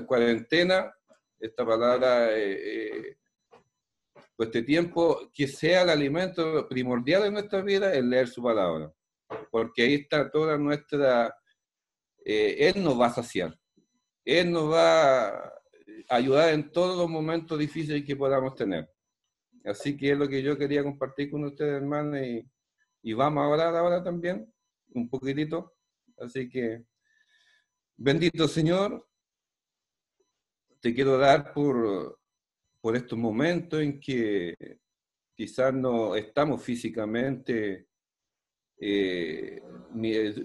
cuarentena, esta palabra, pues este tiempo, que sea el alimento primordial de nuestra vida, es leer su palabra. Porque ahí está toda nuestra... Él nos va a saciar. Él nos va a ayudar en todos los momentos difíciles que podamos tener. Así que es lo que yo quería compartir con ustedes, hermanos, y vamos a orar ahora también, un poquitito. Así que, bendito Señor, te quiero dar por estos momentos en que quizás no estamos físicamente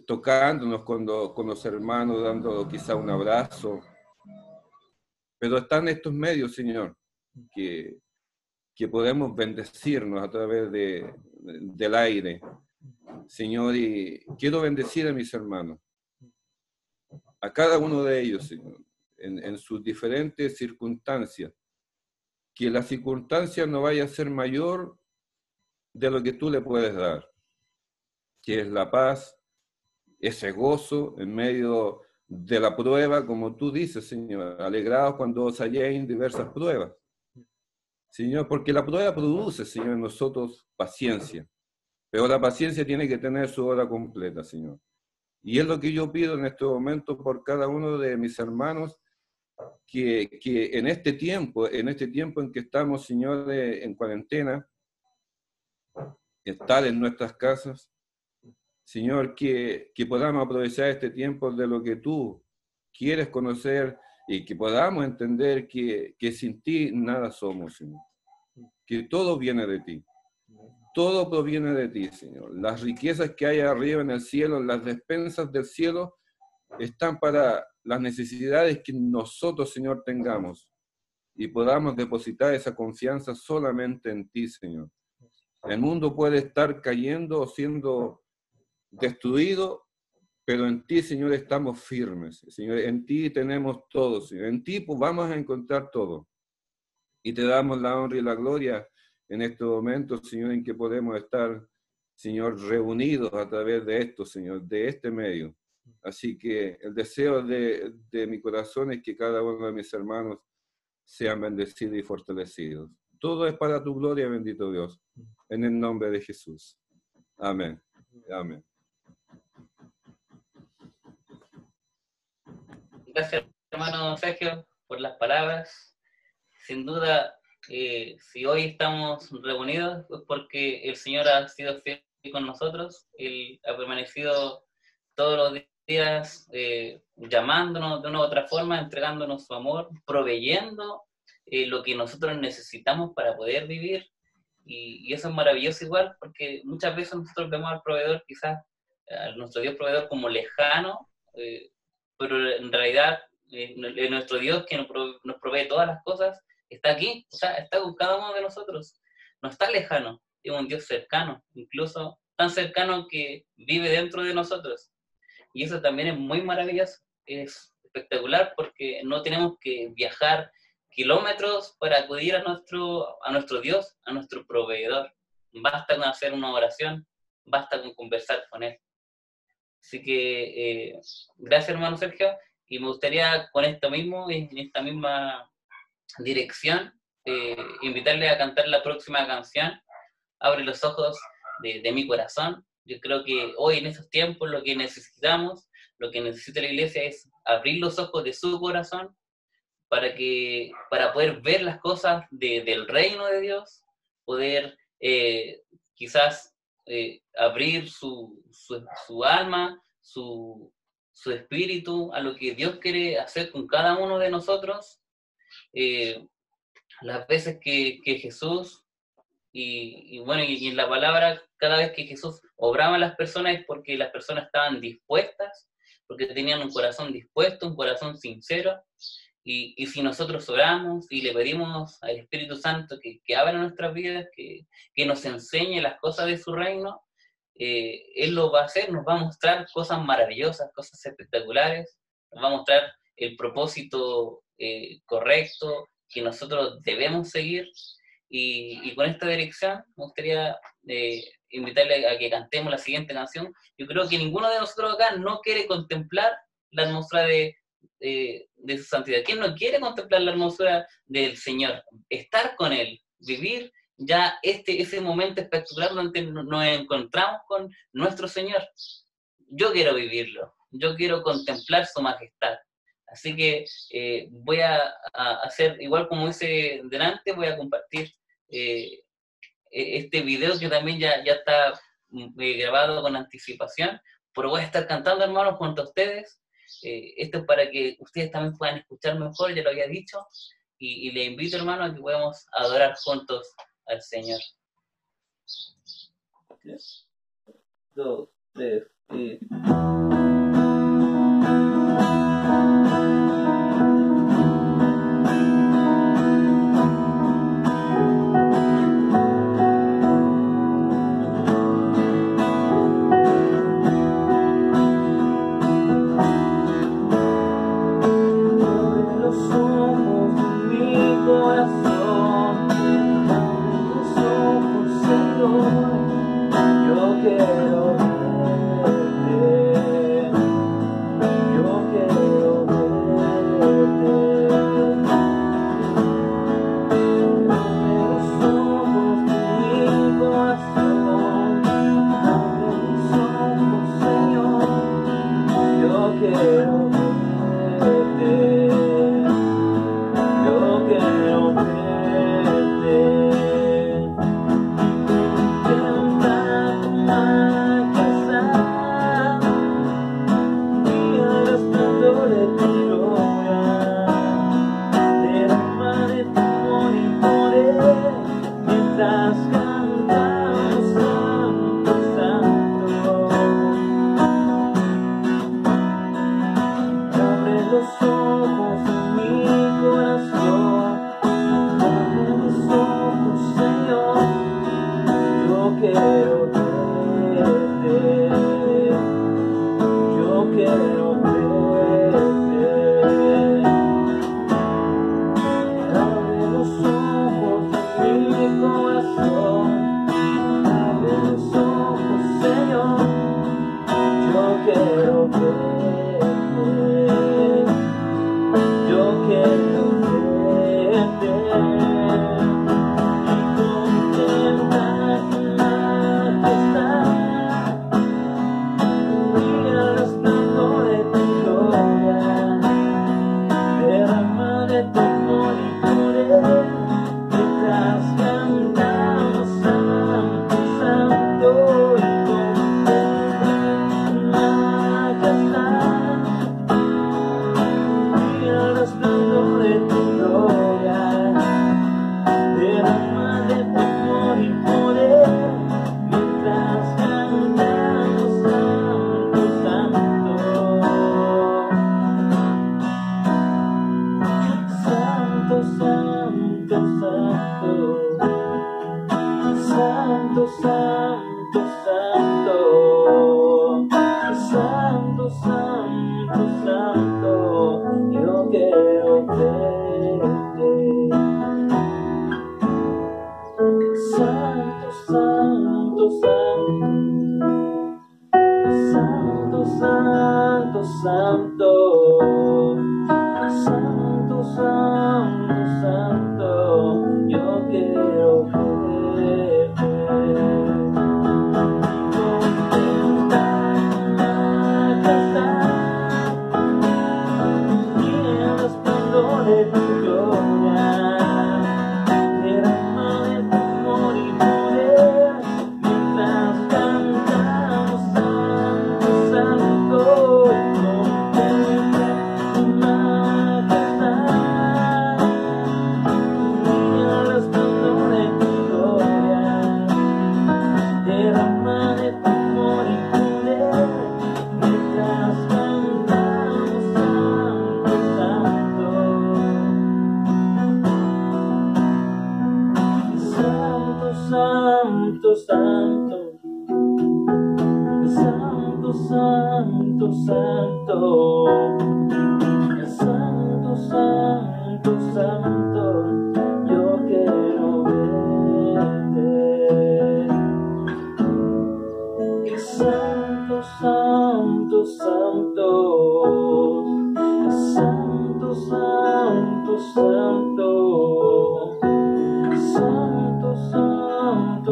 tocándonos con los hermanos, dando quizás un abrazo, pero están estos medios, Señor, que podemos bendecirnos a través del aire, Señor, y quiero bendecir a mis hermanos, a cada uno de ellos, Señor, en sus diferentes circunstancias, que la circunstancia no vaya a ser mayor de lo que tú le puedes dar, que es la paz, ese gozo en medio de la prueba, como tú dices, Señor, alegrados cuando os halléis en diversas pruebas. Señor, porque la prueba produce, Señor, en nosotros paciencia, pero la paciencia tiene que tener su hora completa, Señor. Y es lo que yo pido en este momento por cada uno de mis hermanos, que en este tiempo en que estamos, Señor, en cuarentena, estar en nuestras casas, Señor, que podamos aprovechar este tiempo de lo que tú quieres conocer y que podamos entender que sin ti nada somos, Señor. Que todo viene de ti. Todo proviene de ti, Señor. Las riquezas que hay arriba en el cielo, las despensas del cielo, están para las necesidades que nosotros, Señor, tengamos. Y podamos depositar esa confianza solamente en ti, Señor. El mundo puede estar cayendo o siendo destruido, pero en ti, Señor, estamos firmes. Señor, en ti tenemos todo, Señor. En ti pues, vamos a encontrar todo. Y te damos la honra y la gloria en estos momentos, Señor, en que podemos estar, Señor, reunidos a través de esto, Señor, de este medio. Así que el deseo de mi corazón es que cada uno de mis hermanos sean bendecidos y fortalecidos. Todo es para tu gloria, bendito Dios. En el nombre de Jesús. Amén. Amén. Gracias, hermano Sergio, por las palabras. Sin duda, si hoy estamos reunidos es porque el Señor ha sido fiel con nosotros. Él ha permanecido todos los días llamándonos de una u otra forma, entregándonos su amor, proveyendo lo que nosotros necesitamos para poder vivir. Y eso es maravilloso igual, porque muchas veces nosotros vemos al proveedor, quizás a nuestro Dios proveedor como lejano, pero en realidad nuestro Dios que nos provee todas las cosas está aquí, o sea, está con cada uno de nosotros, no está lejano, es un Dios cercano, incluso tan cercano que vive dentro de nosotros, y eso también es muy maravilloso, es espectacular porque no tenemos que viajar kilómetros para acudir a nuestro Dios, a nuestro proveedor, basta con hacer una oración, basta con conversar con Él. Así que gracias, hermano Sergio, y me gustaría con esto mismo, en esta misma dirección, invitarle a cantar la próxima canción, Abre los ojos de mi corazón. Yo creo que hoy en estos tiempos lo que necesitamos, lo que necesita la iglesia es abrir los ojos de su corazón para poder ver las cosas del reino de Dios, poder quizás abrir su alma, su espíritu a lo que Dios quiere hacer con cada uno de nosotros. Las veces que Jesús, y en la palabra, cada vez que Jesús obraba a las personas es porque las personas estaban dispuestas, porque tenían un corazón dispuesto, un corazón sincero. Y si nosotros oramos y le pedimos al Espíritu Santo que abra nuestras vidas, que nos enseñe las cosas de su reino, Él lo va a hacer, nos va a mostrar cosas maravillosas, cosas espectaculares, nos va a mostrar el propósito correcto que nosotros debemos seguir. Y con esta dirección me gustaría invitarle a que cantemos la siguiente canción. Yo creo que ninguno de nosotros acá no quiere contemplar la atmósfera de su santidad? ¿Quién no quiere contemplar la hermosura del Señor? Estar con Él, vivir ya ese momento espectacular donde nos encontramos con nuestro Señor. Yo quiero vivirlo, yo quiero contemplar su majestad. Así que voy a hacer, igual como hice delante, voy a compartir este video que también ya está grabado con anticipación, pero voy a estar cantando, hermanos, junto a ustedes. Esto es para que ustedes también puedan escuchar mejor, ya lo había dicho, y les invito, hermano, a que podamos adorar juntos al Señor. 2, 3, y...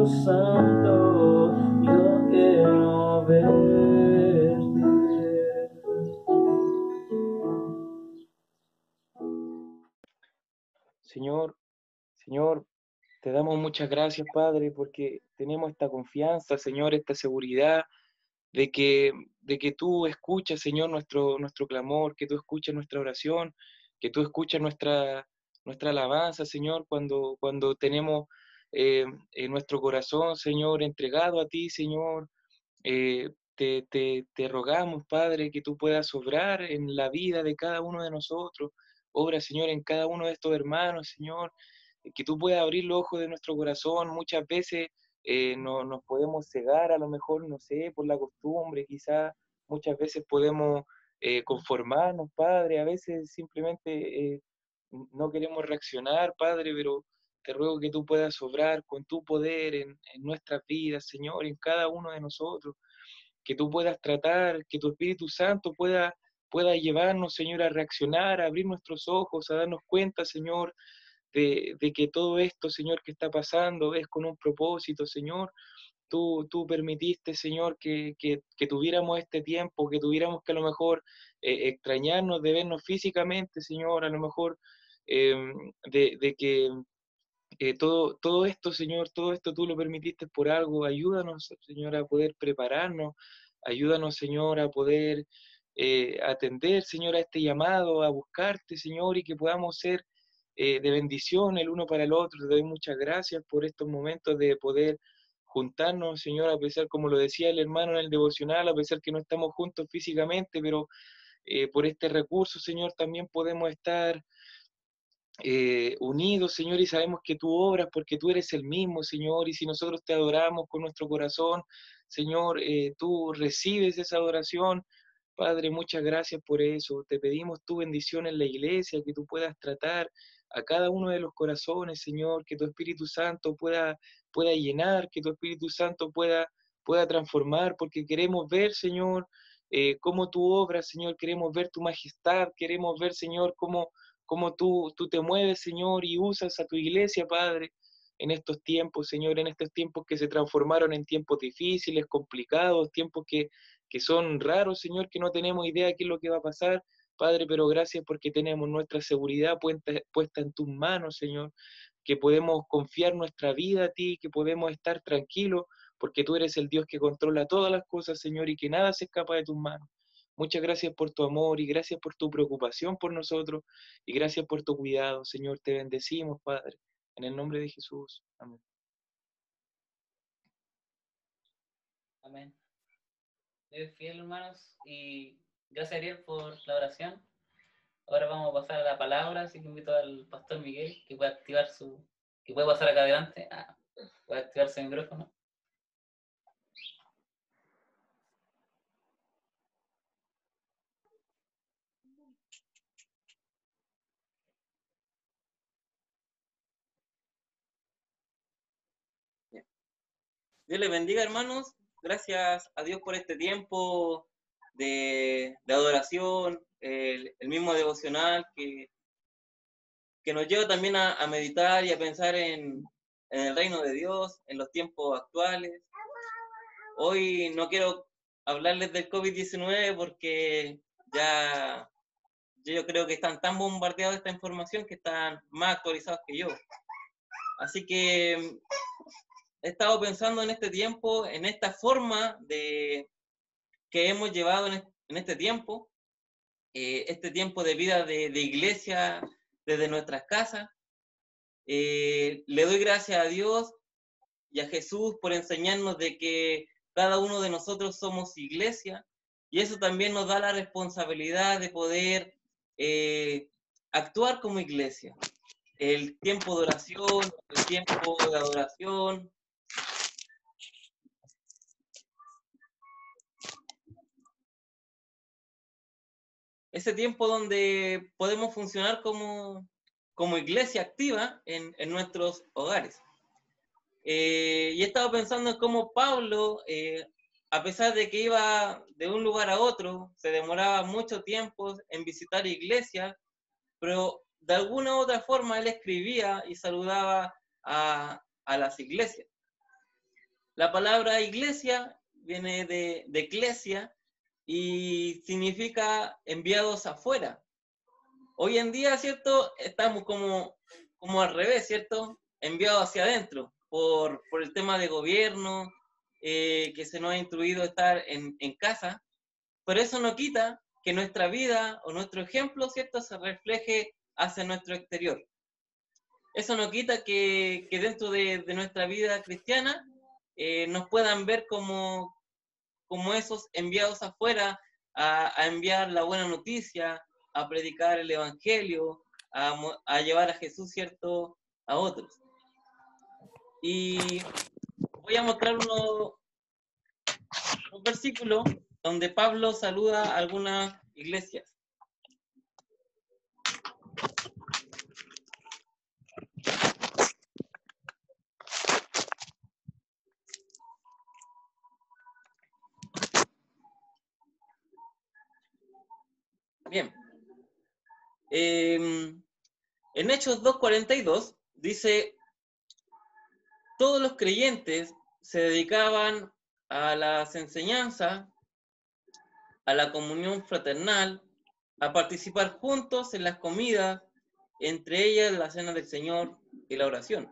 Espíritu Santo, yo quiero verte. Señor, te damos muchas gracias, Padre, porque tenemos esta confianza, Señor, esta seguridad de que tú escuchas, Señor, nuestro clamor, que tú escuchas nuestra oración, que tú escuchas nuestra alabanza, Señor, cuando tenemos en nuestro corazón, Señor, entregado a ti, Señor. Te rogamos, Padre, que tú puedas obrar en la vida de cada uno de nosotros. Obra, Señor, en cada uno de estos hermanos, Señor, que tú puedas abrir los ojos de nuestro corazón. Muchas veces no, nos podemos cegar, a lo mejor, no sé, por la costumbre, quizás muchas veces podemos conformarnos, Padre, a veces simplemente no queremos reaccionar, Padre, pero te ruego que tú puedas obrar con tu poder en nuestras vidas, Señor, en cada uno de nosotros, que tú puedas tratar, que tu Espíritu Santo pueda llevarnos, Señor, a reaccionar, a abrir nuestros ojos, a darnos cuenta, Señor, de que todo esto, Señor, que está pasando es con un propósito, Señor. Tú permitiste, Señor, que tuviéramos este tiempo, que tuviéramos que a lo mejor extrañarnos de vernos físicamente, Señor, a lo mejor eh, de que todo esto, Señor, todo esto tú lo permitiste por algo. Ayúdanos, Señor, a poder prepararnos. Ayúdanos, Señor, a poder atender, Señor, a este llamado, a buscarte, Señor, y que podamos ser de bendición el uno para el otro. Te doy muchas gracias por estos momentos de poder juntarnos, Señor, a pesar, como lo decía el hermano en el devocional, a pesar que no estamos juntos físicamente, pero por este recurso, Señor, también podemos estar unidos, Señor, y sabemos que tú obras porque tú eres el mismo, Señor, y si nosotros te adoramos con nuestro corazón, Señor, tú recibes esa adoración. Padre, muchas gracias por eso. Te pedimos tu bendición en la iglesia, que tú puedas tratar a cada uno de los corazones, Señor, que tu Espíritu Santo pueda llenar, que tu Espíritu Santo pueda transformar, porque queremos ver, Señor, cómo tú obras, Señor, queremos ver tu majestad, queremos ver, Señor, cómo tú te mueves, Señor, y usas a tu iglesia, Padre, en estos tiempos, Señor, en estos tiempos que se transformaron en tiempos difíciles, complicados, tiempos que son raros, Señor, que no tenemos idea de qué es lo que va a pasar, Padre, pero gracias porque tenemos nuestra seguridad puesta en tus manos, Señor, que podemos confiar nuestra vida a ti, que podemos estar tranquilos, porque tú eres el Dios que controla todas las cosas, Señor, y que nada se escapa de tus manos. Muchas gracias por tu amor y gracias por tu preocupación por nosotros y gracias por tu cuidado, Señor. Te bendecimos, Padre, en el nombre de Jesús. Amén. Amén. Dios es fiel, hermanos, y gracias, Ariel, por la oración. Ahora vamos a pasar a la palabra, así que invito al pastor Miguel que pueda activar que puede pasar acá adelante, puede activar su micrófono. Dios les bendiga, hermanos. Gracias a Dios por este tiempo de adoración, el mismo devocional que nos lleva también a meditar y a pensar en el reino de Dios, en los tiempos actuales. Hoy no quiero hablarles del COVID-19 porque ya yo creo que están tan bombardeados de esta información que están más actualizados que yo. Así que he estado pensando en este tiempo, en esta forma que hemos llevado en este tiempo de vida de iglesia desde nuestras casas. Le doy gracias a Dios y a Jesús por enseñarnos de que cada uno de nosotros somos iglesia, y eso también nos da la responsabilidad de poder actuar como iglesia. El tiempo de oración, el tiempo de adoración, ese tiempo donde podemos funcionar como iglesia activa en nuestros hogares. Y he estado pensando en cómo Pablo, a pesar de que iba de un lugar a otro, se demoraba mucho tiempo en visitar iglesias, pero de alguna u otra forma él escribía y saludaba a las iglesias. La palabra iglesia viene de eclesia y significa enviados afuera. Hoy en día, ¿cierto? Estamos como al revés, ¿cierto? Enviados hacia adentro por el tema de gobierno, que se nos ha instruido a estar en casa, pero eso no quita que nuestra vida o nuestro ejemplo, ¿cierto?, se refleje hacia nuestro exterior. Eso no quita que dentro de nuestra vida cristiana nos puedan ver como esos enviados afuera a enviar la buena noticia, a predicar el evangelio, a llevar a Jesús, ¿cierto?, a otros. Y voy a mostrar un versículo donde Pablo saluda a algunas iglesias. Bien. En Hechos 2:42 dice: todos los creyentes se dedicaban a las enseñanzas, a la comunión fraternal, a participar juntos en las comidas, entre ellas la cena del Señor y la oración.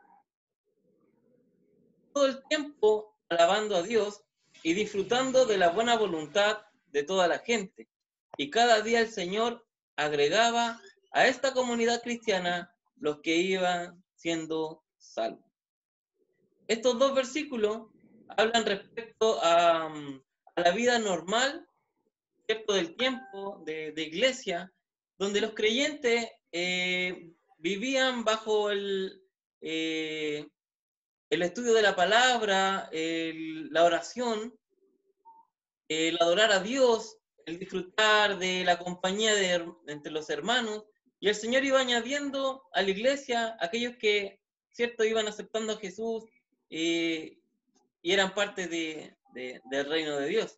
Todo el tiempo alabando a Dios y disfrutando de la buena voluntad de toda la gente. Y cada día el Señor agregaba a esta comunidad cristiana los que iban siendo salvos. Estos dos versículos hablan respecto a la vida normal, ¿cierto?, del tiempo de iglesia, donde los creyentes vivían bajo el estudio de la palabra, la oración, el adorar a Dios, el disfrutar de la compañía entre los hermanos, y el Señor iba añadiendo a la iglesia aquellos que, ¿cierto?, iban aceptando a Jesús y eran parte del reino de Dios.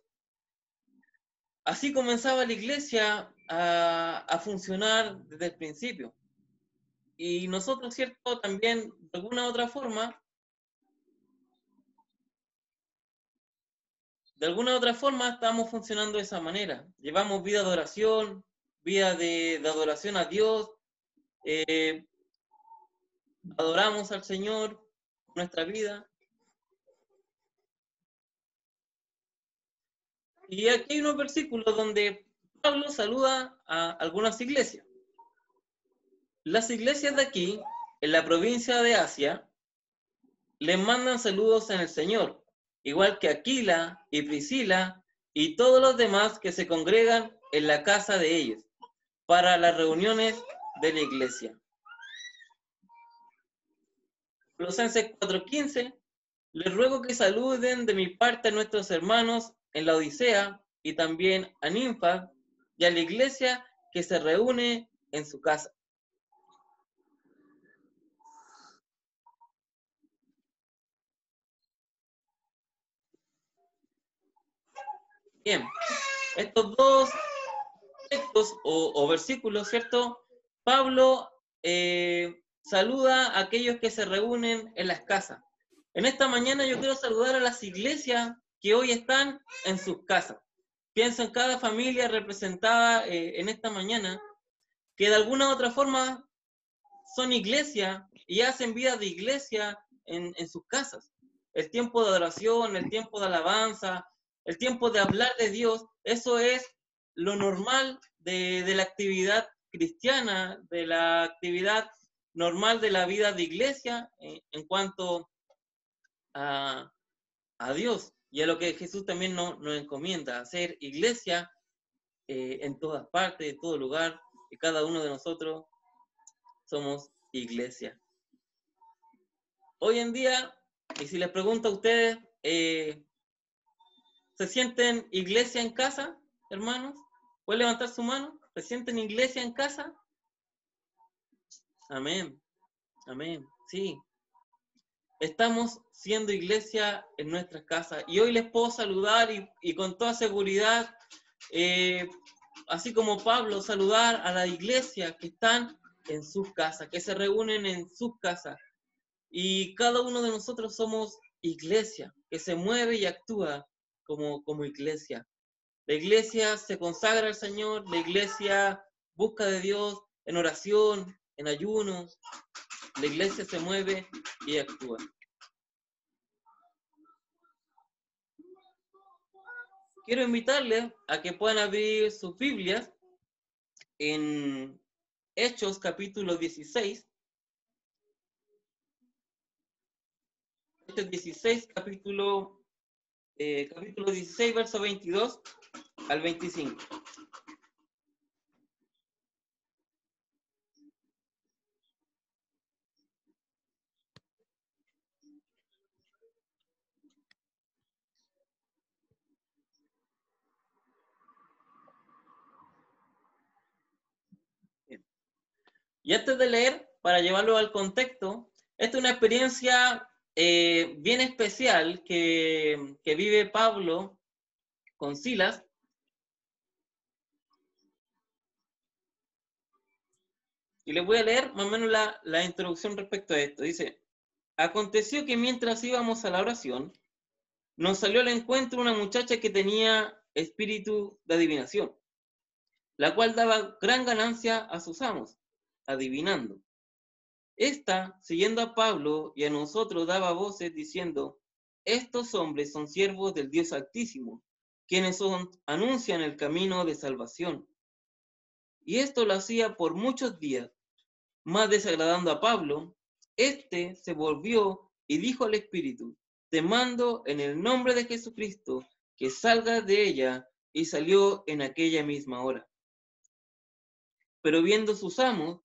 Así comenzaba la iglesia a funcionar desde el principio. Y nosotros, ¿cierto?, también, de alguna u otra forma, estamos funcionando de esa manera. Llevamos vida de oración, vida de adoración a Dios, adoramos al Señor con nuestra vida. Y aquí hay unos versículos donde Pablo saluda a algunas iglesias. Las iglesias de aquí, en la provincia de Asia, les mandan saludos en el Señor, igual que Aquila y Priscila y todos los demás que se congregan en la casa de ellos para las reuniones de la iglesia. Colosenses 4:15: les ruego que saluden de mi parte a nuestros hermanos en la Odisea y también a Ninfa y a la iglesia que se reúne en su casa. Bien, estos dos textos o versículos, ¿cierto? Pablo saluda a aquellos que se reúnen en las casas. En esta mañana yo quiero saludar a las iglesias que hoy están en sus casas. Pienso en cada familia representada en esta mañana, que de alguna u otra forma son iglesia y hacen vida de iglesia en sus casas. El tiempo de adoración, el tiempo de alabanza, el tiempo de hablar de Dios, eso es lo normal de la actividad cristiana, de la actividad normal de la vida de iglesia en cuanto a Dios y a lo que Jesús también nos encomienda, hacer iglesia en todas partes, en todo lugar, y cada uno de nosotros somos iglesia. Hoy en día, y si les pregunto a ustedes, ¿se sienten iglesia en casa, hermanos? ¿Pueden levantar su mano? ¿Se sienten iglesia en casa? Amén. Amén. Sí. Estamos siendo iglesia en nuestras casas. Y hoy les puedo saludar y con toda seguridad, así como Pablo, saludar a la iglesia que están en sus casas, que se reúnen en sus casas. Y cada uno de nosotros somos iglesia, que se mueve y actúa como iglesia. La iglesia se consagra al Señor, la iglesia busca de Dios en oración, en ayuno. La iglesia se mueve y actúa. Quiero invitarles a que puedan abrir sus Biblias en Hechos capítulo 16. Hechos 16, capítulo 16, verso 22 al 25. Y antes de leer, para llevarlo al contexto, esta es una experiencia bien especial que vive Pablo con Silas. Y les voy a leer más o menos la introducción respecto a esto. Dice, aconteció que mientras íbamos a la oración, nos salió al encuentro una muchacha que tenía espíritu de adivinación, la cual daba gran ganancia a sus amos, adivinando. Esta, siguiendo a Pablo y a nosotros, daba voces diciendo, estos hombres son siervos del Dios Altísimo, quienes anuncian el camino de salvación. Y esto lo hacía por muchos días, más desagradando a Pablo. Este se volvió y dijo al Espíritu, te mando en el nombre de Jesucristo, que salgas de ella, y salió en aquella misma hora. Pero viendo sus amos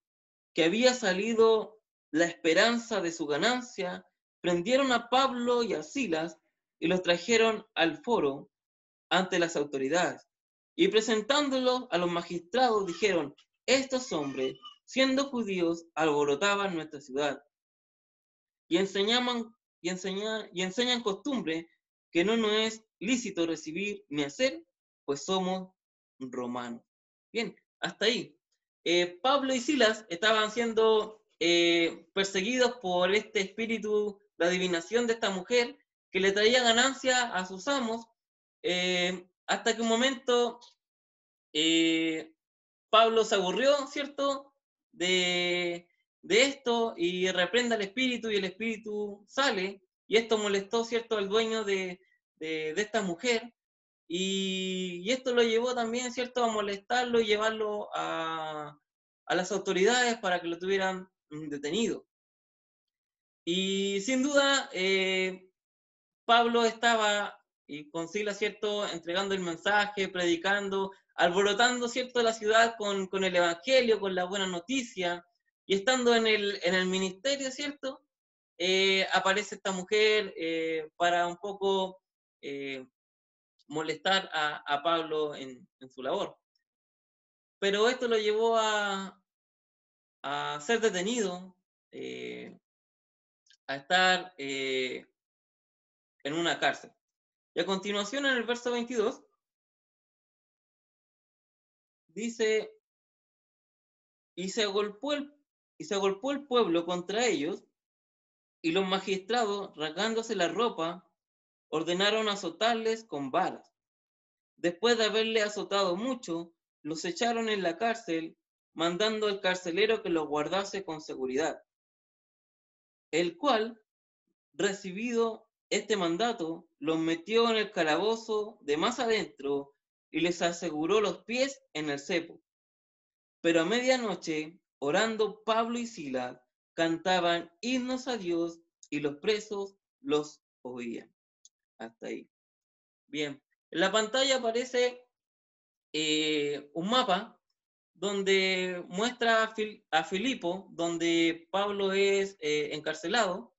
que había salido la esperanza de su ganancia, prendieron a Pablo y a Silas y los trajeron al foro ante las autoridades. Y presentándolos a los magistrados dijeron, estos hombres, siendo judíos, alborotaban nuestra ciudad y enseñan costumbre que no nos es lícito recibir ni hacer, pues somos romanos. Bien, hasta ahí. Pablo y Silas estaban siendo perseguidos por este espíritu de adivinación de esta mujer que le traía ganancia a sus amos, hasta que un momento Pablo se aburrió, ¿cierto?, de esto y reprende al espíritu y el espíritu sale, y esto molestó, ¿cierto?, al dueño de esta mujer, y esto lo llevó también, ¿cierto?, a molestarlo y llevarlo a las autoridades para que lo tuvieran detenido. Y sin duda, Pablo estaba y con Silas, ¿cierto?, entregando el mensaje, predicando, alborotando, ¿cierto?, la ciudad con el evangelio, con la buena noticia, y estando en el ministerio, ¿cierto?, aparece esta mujer para un poco molestar a Pablo en su labor. Pero esto lo llevó a ser detenido, a estar en una cárcel. Y a continuación, en el verso 22, dice, y se agolpó el pueblo contra ellos, y los magistrados, rasgándose la ropa, ordenaron azotarles con varas. Después de haberle azotado mucho, los echaron en la cárcel, mandando al carcelero que los guardase con seguridad, el cual, recibido este mandato, los metió en el calabozo de más adentro y les aseguró los pies en el cepo. Pero a medianoche, orando Pablo y Silas, cantaban himnos a Dios y los presos los oían. Hasta ahí. Bien, en la pantalla aparece un mapa donde muestra a Filipo, donde Pablo es encarcelado,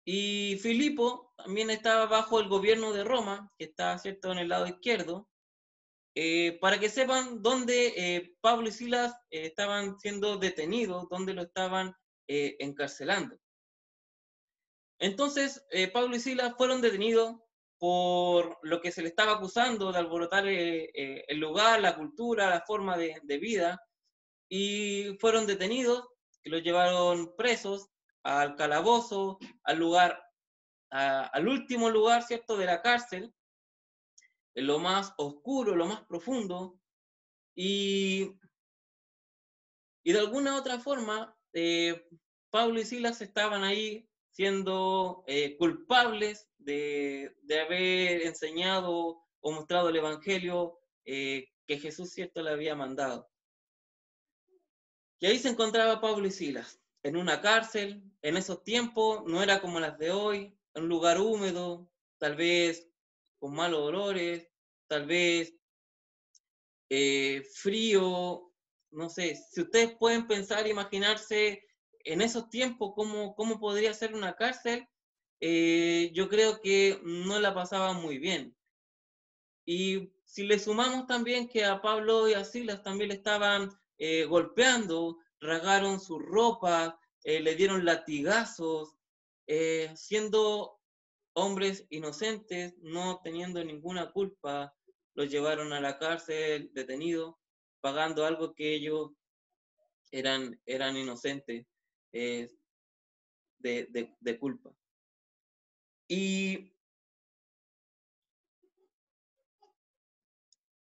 y Filipo también estaba bajo el gobierno de Roma, que está, ¿cierto?, en el lado izquierdo, para que sepan dónde Pablo y Silas estaban siendo detenidos, dónde lo estaban encarcelando. Entonces, Pablo y Silas fueron detenidos por lo que se le estaba acusando de alborotar el lugar, la cultura, la forma de vida, y fueron detenidos, que los llevaron presos al calabozo, al lugar al último lugar, ¿cierto?, de la cárcel, en lo más oscuro, lo más profundo, y de alguna otra forma, Pablo y Silas estaban ahí siendo culpables de haber enseñado o mostrado el Evangelio que Jesús, ¿cierto?, le había mandado. Y ahí se encontraba Pablo y Silas, en una cárcel. En esos tiempos no era como las de hoy, en un lugar húmedo, tal vez con malos olores, tal vez frío, no sé. Si ustedes pueden pensar, imaginarse en esos tiempos cómo podría ser una cárcel, yo creo que no la pasaban muy bien. Y si le sumamos también que a Pablo y a Silas también le estaban golpeando, rasgaron su ropa, le dieron latigazos, siendo hombres inocentes, no teniendo ninguna culpa, los llevaron a la cárcel detenidos, pagando algo que ellos eran inocentes de culpa. Y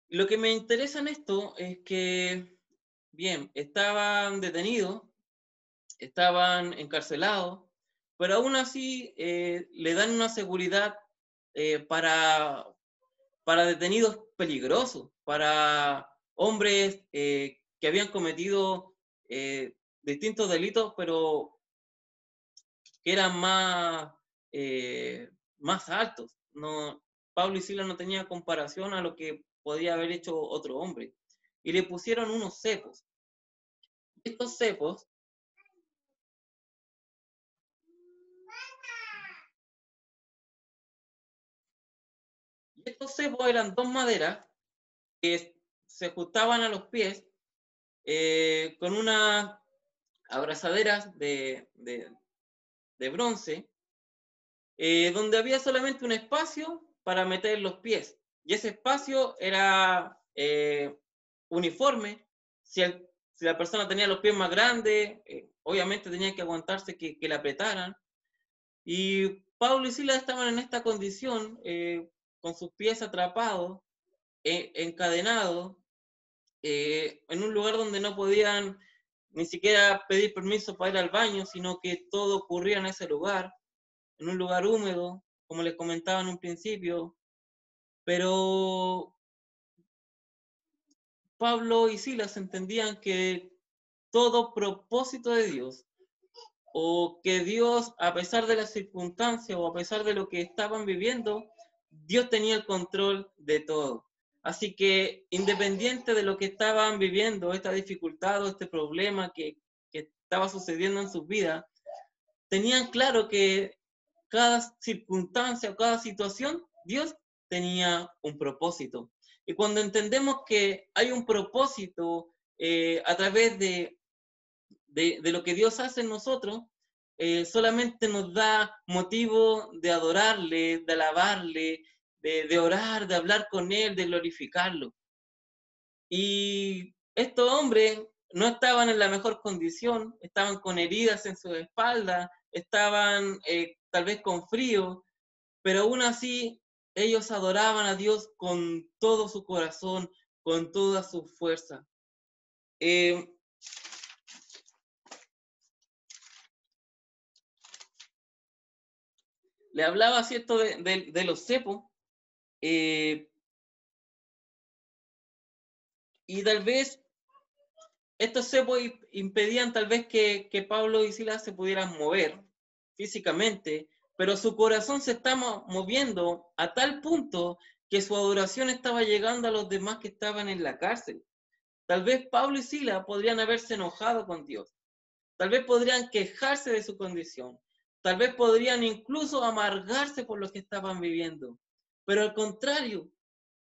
lo que me interesa en esto es que, bien, estaban detenidos, estaban encarcelados, pero aún así le dan una seguridad para detenidos peligrosos, para hombres que habían cometido distintos delitos, pero que eran más altos. No, Pablo y Silas no tenían comparación a lo que podía haber hecho otro hombre. Y le pusieron unos cepos. Estos cepos eran dos maderas que se ajustaban a los pies con unas abrazaderas de bronce, donde había solamente un espacio para meter los pies. Y ese espacio era uniforme. Si la persona tenía los pies más grandes, obviamente tenía que aguantarse que le apretaran. Y Pablo y Silas estaban en esta condición, con sus pies atrapados, encadenados, en un lugar donde no podían ni siquiera pedir permiso para ir al baño, sino que todo ocurría en ese lugar, en un lugar húmedo, como les comentaba en un principio. Pero Pablo y Silas entendían que todo propósito de Dios, o que Dios, a pesar de las circunstancias o a pesar de lo que estaban viviendo, Dios tenía el control de todo. Así que, independiente de lo que estaban viviendo, esta dificultad o este problema que estaba sucediendo en sus vidas, tenían claro que cada circunstancia o cada situación, Dios tenía un propósito. Y cuando entendemos que hay un propósito a través de lo que Dios hace en nosotros, solamente nos da motivo de adorarle, de alabarle, de orar, de hablar con Él, de glorificarlo. Y estos hombres no estaban en la mejor condición, estaban con heridas en su espalda, estaban tal vez con frío, pero aún así ellos adoraban a Dios con todo su corazón, con toda su fuerza. Le hablaba, ¿cierto?, de los cepos, y tal vez estos cepos impedían tal vez que Pablo y Silas se pudieran mover físicamente, pero su corazón se estaba moviendo a tal punto que su adoración estaba llegando a los demás que estaban en la cárcel. Tal vez Pablo y Silas podrían haberse enojado con Dios, tal vez podrían quejarse de su condición, tal vez podrían incluso amargarse por lo que estaban viviendo, pero al contrario,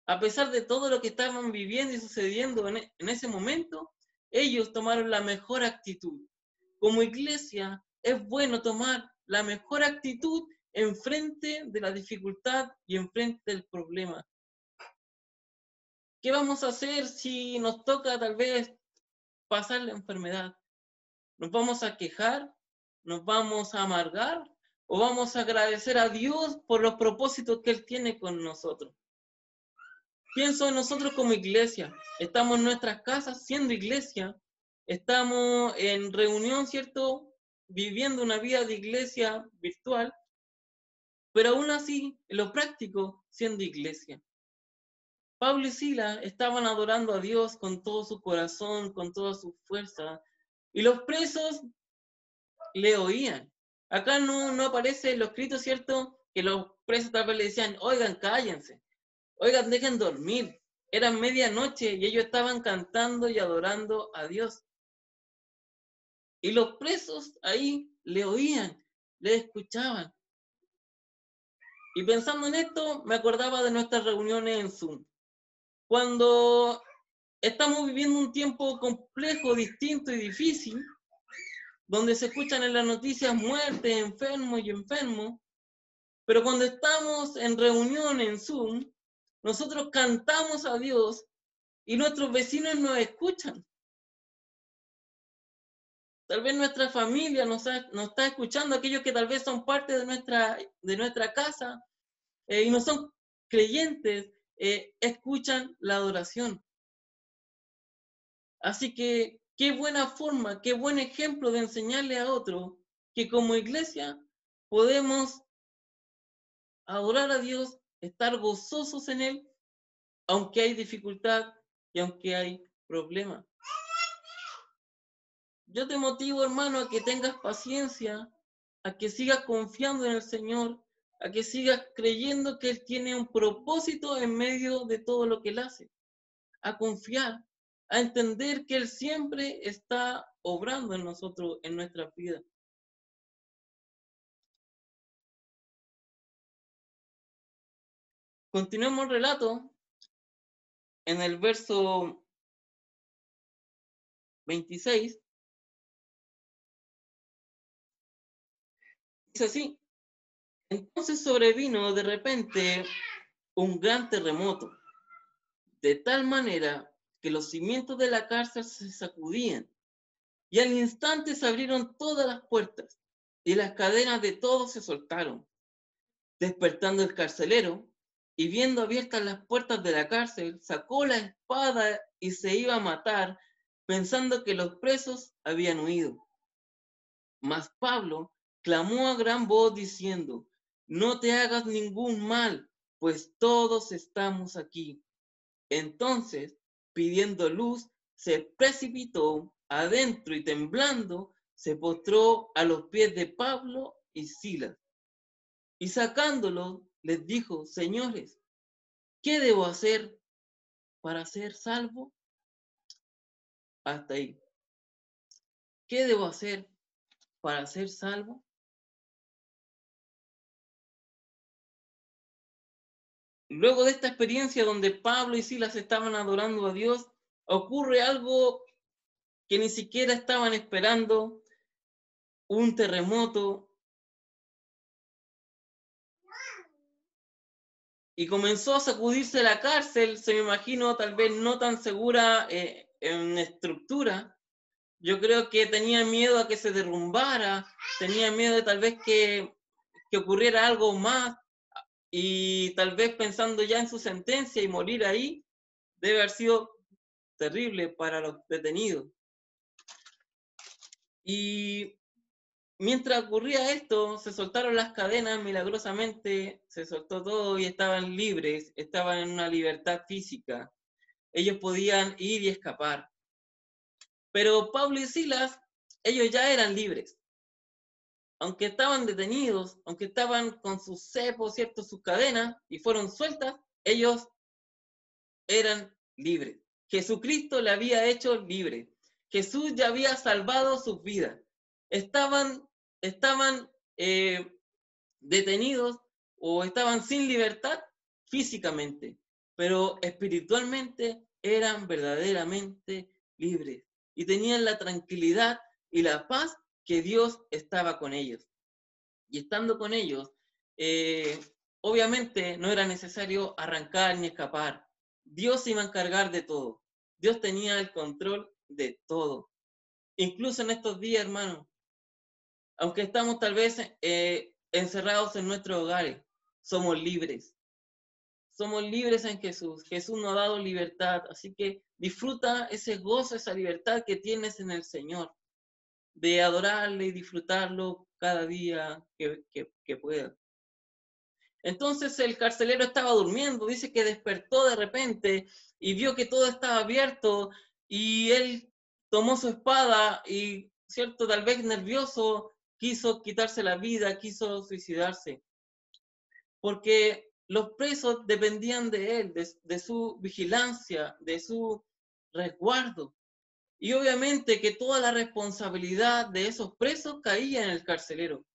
a pesar de todo lo que estaban viviendo y sucediendo en ese momento, ellos tomaron la mejor actitud. Como iglesia, es bueno tomar la mejor actitud enfrente de la dificultad y enfrente del problema. ¿Qué vamos a hacer si nos toca tal vez pasar la enfermedad? ¿Nos vamos a quejar? ¿Nos vamos a amargar? o vamos a agradecer a Dios por los propósitos que Él tiene con nosotros? Pienso en nosotros como iglesia. Estamos en nuestras casas siendo iglesia. Estamos en reunión, ¿cierto? Viviendo una vida de iglesia virtual, pero aún así, en lo práctico, siendo iglesia. Pablo y Silas estaban adorando a Dios con todo su corazón, con toda su fuerza, y los presos le oían. Acá no aparece lo escrito, ¿cierto? Que los presos tal vez le decían, oigan, cállense, oigan, dejen dormir. Era medianoche y ellos estaban cantando y adorando a Dios. Y los presos ahí le oían, le escuchaban. Y pensando en esto, me acordaba de nuestras reuniones en Zoom. Cuando estamos viviendo un tiempo complejo, distinto y difícil, donde se escuchan en las noticias muertes, enfermos y enfermos, pero cuando estamos en reunión en Zoom, nosotros cantamos a Dios y nuestros vecinos nos escuchan. Tal vez nuestra familia nos está escuchando, aquellos que tal vez son parte de nuestra casa y no son creyentes, escuchan la adoración. Así que qué buena forma, qué buen ejemplo de enseñarle a otro que como iglesia podemos adorar a Dios, estar gozosos en Él, aunque hay dificultad y aunque hay problemas. Yo te motivo, hermano, a que tengas paciencia, a que sigas confiando en el Señor, a que sigas creyendo que Él tiene un propósito en medio de todo lo que Él hace, a confiar, a entender que Él siempre está obrando en nosotros, en nuestras vidas. Continuemos el relato en el verso 26. Dice así: entonces sobrevino de repente un gran terremoto, de tal manera que los cimientos de la cárcel se sacudían, y al instante se abrieron todas las puertas, y las cadenas de todos se soltaron. Despertando el carcelero, y viendo abiertas las puertas de la cárcel, sacó la espada y se iba a matar, pensando que los presos habían huido. Mas Pablo clamó a gran voz diciendo: no te hagas ningún mal, pues todos estamos aquí. Entonces, pidiendo luz, se precipitó adentro y temblando, se postró a los pies de Pablo y Silas. Y sacándolos, les dijo: señores, ¿qué debo hacer para ser salvo? Hasta ahí. ¿Qué debo hacer para ser salvo? Luego de esta experiencia donde Pablo y Silas estaban adorando a Dios, ocurre algo que ni siquiera estaban esperando: un terremoto. Y comenzó a sacudirse la cárcel, se me imagino, tal vez no tan segura en estructura. Yo creo que tenía miedo a que se derrumbara, tenía miedo de tal vez que ocurriera algo más, y tal vez pensando ya en su sentencia y morir ahí, debe haber sido terrible para los detenidos. Y mientras ocurría esto, se soltaron las cadenas milagrosamente, se soltó todo y estaban libres, estaban en una libertad física. Ellos podían ir y escapar. Pero Pablo y Silas, ellos ya eran libres. Aunque estaban detenidos, aunque estaban con sus cepos, ¿cierto?, sus cadenas, y fueron sueltas, ellos eran libres. Jesucristo le había hecho libre. Jesús ya había salvado sus vidas. Estaban detenidos o estaban sin libertad físicamente, pero espiritualmente eran verdaderamente libres y tenían la tranquilidad y la paz que Dios estaba con ellos. Y estando con ellos, obviamente no era necesario arrancar ni escapar. Dios se iba a encargar de todo. Dios tenía el control de todo. Incluso en estos días, hermano, aunque estamos tal vez encerrados en nuestros hogares, somos libres. Somos libres en Jesús. Jesús nos ha dado libertad. Así que disfruta ese gozo, esa libertad que tienes en el Señor, de adorarle y disfrutarlo cada día que puedas. Entonces el carcelero estaba durmiendo, dice que despertó de repente y vio que todo estaba abierto y él tomó su espada y, cierto, tal vez nervioso, quiso quitarse la vida, quiso suicidarse. Porque los presos dependían de él, de su vigilancia, de su resguardo. Y obviamente que toda la responsabilidad de esos presos caía en el carcelero.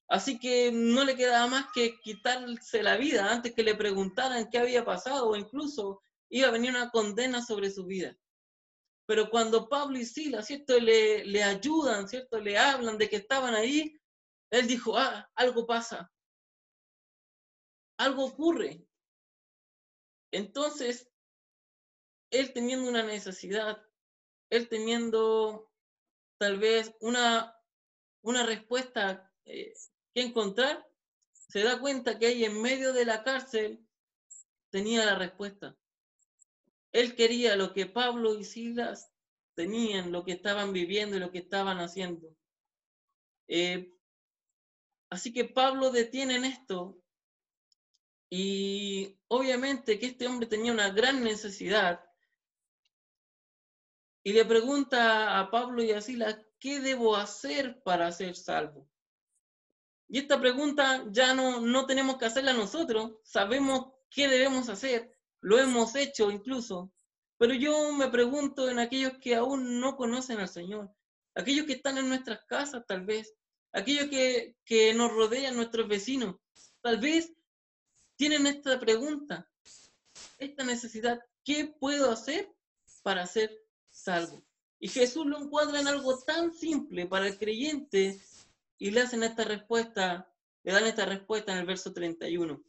Así que no le quedaba más que quitarse la vida antes que le preguntaran qué había pasado o incluso iba a venir una condena sobre su vida. Pero cuando Pablo y Silas, ¿cierto?, le ayudan, ¿cierto?, le hablan de que estaban ahí, él dijo, algo pasa, algo ocurre. Entonces, él teniendo una necesidad, él teniendo tal vez una respuesta que encontrar, se da cuenta que ahí en medio de la cárcel tenía la respuesta. Él quería lo que Pablo y Silas tenían, lo que estaban viviendo y lo que estaban haciendo. Así que Pablo detiene en esto y obviamente que este hombre tenía una gran necesidad y le pregunta a Pablo y a Silas, ¿qué debo hacer para ser salvo? Y esta pregunta ya no tenemos que hacerla nosotros, sabemos qué debemos hacer, lo hemos hecho incluso, pero yo me pregunto en aquellos que aún no conocen al Señor, aquellos que están en nuestras casas tal vez, aquellos que nos rodean, nuestros vecinos, tal vez tienen esta pregunta, esta necesidad, ¿qué puedo hacer para ser salvo? Y Jesús lo encuadra en algo tan simple para el creyente y le hacen esta respuesta, le dan esta respuesta en el verso 31.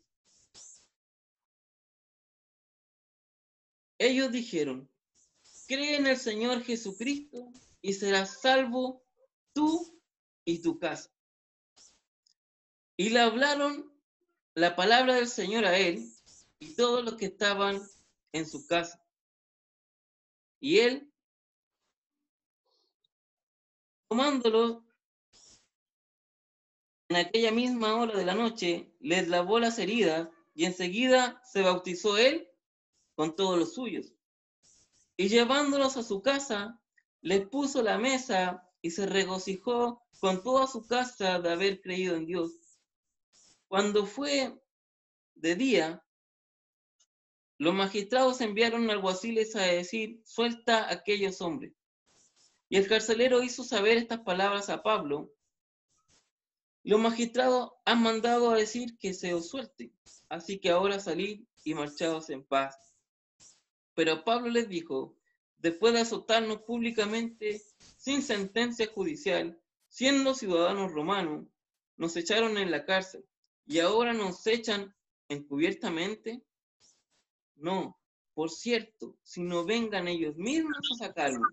Ellos dijeron, cree en el Señor Jesucristo y serás salvo tú y tu casa. Y le hablaron la palabra del Señor a él y todos los que estaban en su casa. Y él, tomándolo en aquella misma hora de la noche, les lavó las heridas y enseguida se bautizó él con todos los suyos. Y llevándolos a su casa, les puso la mesa y se regocijó con toda su casa de haber creído en Dios. Cuando fue de día, los magistrados enviaron alguaciles a decir, suelta a aquellos hombres. Y el carcelero hizo saber estas palabras a Pablo. Los magistrados han mandado a decir que se os suelte, así que ahora salid y marchaos en paz. Pero Pablo les dijo, después de azotarnos públicamente, sin sentencia judicial, siendo ciudadanos romanos, nos echaron en la cárcel, y ahora nos echan encubiertamente. No, por cierto, si no vengan ellos mismos a sacarnos.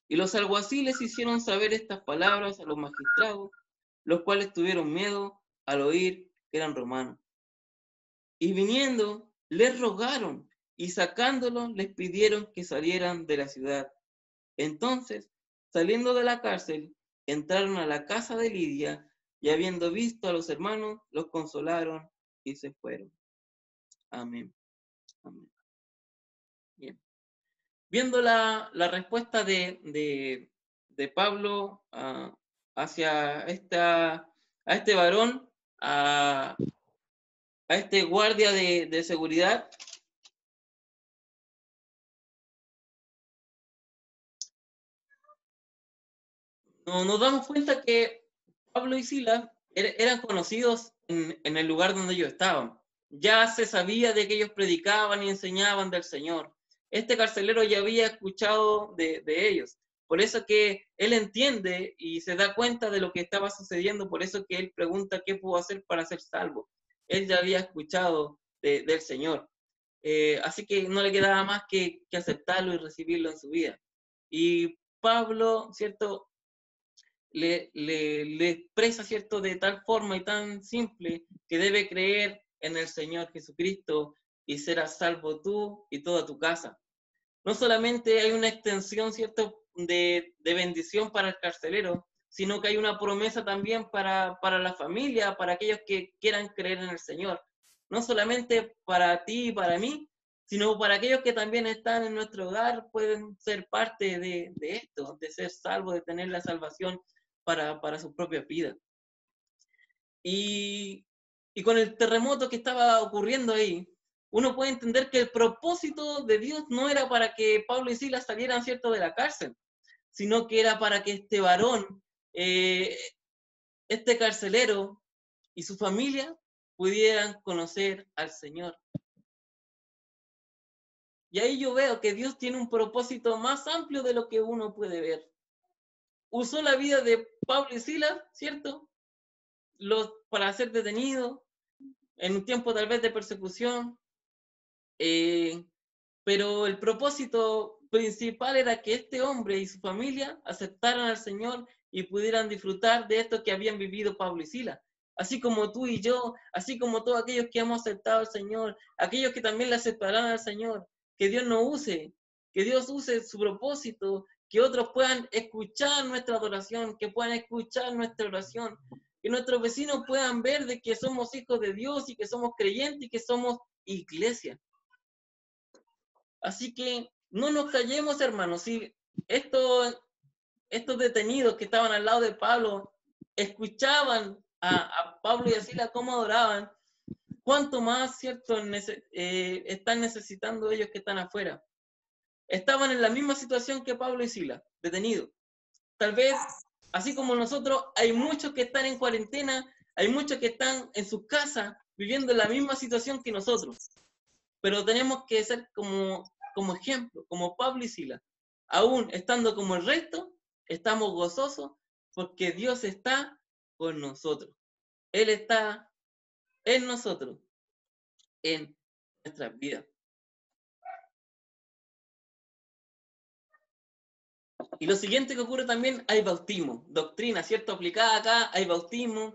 Y los alguaciles hicieron saber estas palabras a los magistrados, los cuales tuvieron miedo al oír que eran romanos. Y viniendo, les rogaron, y sacándolos, les pidieron que salieran de la ciudad. Entonces, saliendo de la cárcel, entraron a la casa de Lidia, y habiendo visto a los hermanos, los consolaron y se fueron. Amén. Amén. Bien. Viendo la respuesta de Pablo hacia a este varón, a este guardia de seguridad, nos damos cuenta que Pablo y Silas eran conocidos en el lugar donde ellos estaban. Ya se sabía de que ellos predicaban y enseñaban del Señor. Este carcelero ya había escuchado de ellos. Por eso que él entiende y se da cuenta de lo que estaba sucediendo. Por eso que él pregunta qué puedo hacer para ser salvo. Él ya había escuchado del Señor. Así que no le quedaba más que aceptarlo y recibirlo en su vida. Y Pablo, ¿cierto?, le expresa, ¿cierto?, de tal forma y tan simple que debe creer en el Señor Jesucristo y serás salvo tú y toda tu casa. No solamente hay una extensión, ¿cierto?, de bendición para el carcelero, sino que hay una promesa también para la familia, para aquellos que quieran creer en el Señor. No solamente para ti y para mí, sino para aquellos que también están en nuestro hogar, pueden ser parte de esto, de ser salvos, de tener la salvación para su propia vida. Y con el terremoto que estaba ocurriendo ahí, uno puede entender que el propósito de Dios no era para que Pablo y Silas salieran, ¿cierto?, de la cárcel, sino que era para que este varón, este carcelero y su familia pudieran conocer al Señor. Y ahí yo veo que Dios tiene un propósito más amplio de lo que uno puede ver. Usó la vida de Pablo y Silas, ¿cierto?, para ser detenidos en un tiempo tal vez de persecución, pero el propósito principal era que este hombre y su familia aceptaran al Señor y pudieran disfrutar de esto que habían vivido Pablo y Silas. Así como tú y yo, así como todos aquellos que hemos aceptado al Señor, aquellos que también le aceptarán al Señor, que Dios que Dios use su propósito, que otros puedan escuchar nuestra adoración, que puedan escuchar nuestra oración, que nuestros vecinos puedan ver de que somos hijos de Dios y que somos creyentes y que somos iglesia. Así que no nos callemos, hermanos. Si estos detenidos que estaban al lado de Pablo escuchaban a Pablo y a Silas cómo adoraban, ¿cuánto más, cierto, están necesitando ellos que están afuera? Estaban en la misma situación que Pablo y Silas, detenidos. Tal vez, así como nosotros, hay muchos que están en cuarentena, hay muchos que están en sus casas viviendo la misma situación que nosotros. Pero tenemos que ser como ejemplo, como Pablo y Silas. Aún estando como el resto, estamos gozosos porque Dios está con nosotros. Él está en nosotros, en nuestras vidas. Y lo siguiente que ocurre también, hay bautismo, doctrina, ¿cierto? Aplicada acá, hay bautismo,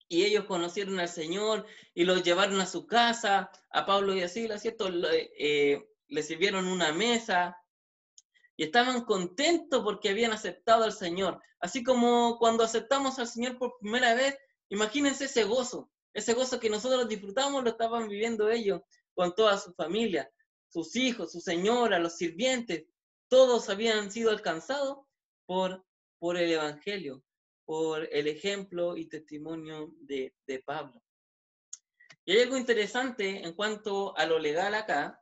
y ellos conocieron al Señor y los llevaron a su casa, a Pablo y a Silas, ¿cierto? Le sirvieron una mesa y estaban contentos porque habían aceptado al Señor. Así como cuando aceptamos al Señor por primera vez, imagínense ese gozo que nosotros disfrutamos, lo estaban viviendo ellos con toda su familia, sus hijos, su señora, los sirvientes, todos habían sido alcanzados por el Evangelio, por el ejemplo y testimonio de Pablo. Y hay algo interesante en cuanto a lo legal acá.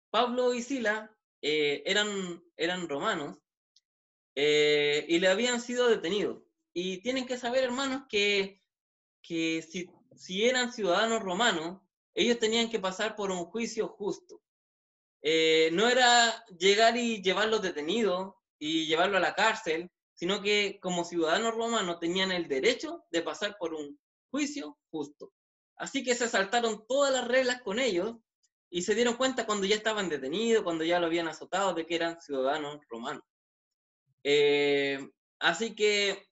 Pablo y Silas eran romanos y le habían sido detenidos. Y tienen que saber, hermanos, que si eran ciudadanos romanos, ellos tenían que pasar por un juicio justo. No era llegar y llevarlos detenidos y llevarlos a la cárcel, sino que como ciudadanos romanos tenían el derecho de pasar por un juicio justo. Así que se saltaron todas las reglas con ellos y se dieron cuenta cuando ya estaban detenidos, cuando ya lo habían azotado, de que eran ciudadanos romanos. Así que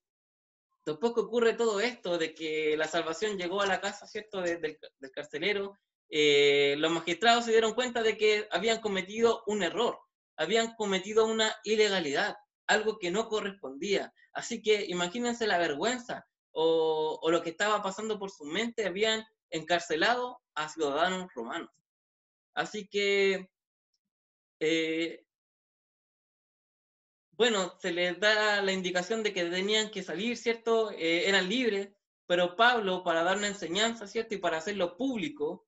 después que ocurre todo esto, de que la salvación llegó a la casa, ¿cierto?, del carcelero, los magistrados se dieron cuenta de que habían cometido un error, habían cometido una ilegalidad, algo que no correspondía. Así que imagínense la vergüenza o lo que estaba pasando por su mente, habían encarcelado a ciudadanos romanos. Así que, bueno, se les da la indicación de que tenían que salir, ¿cierto? Eran libres, pero Pablo, para dar una enseñanza, ¿cierto? Y para hacerlo público,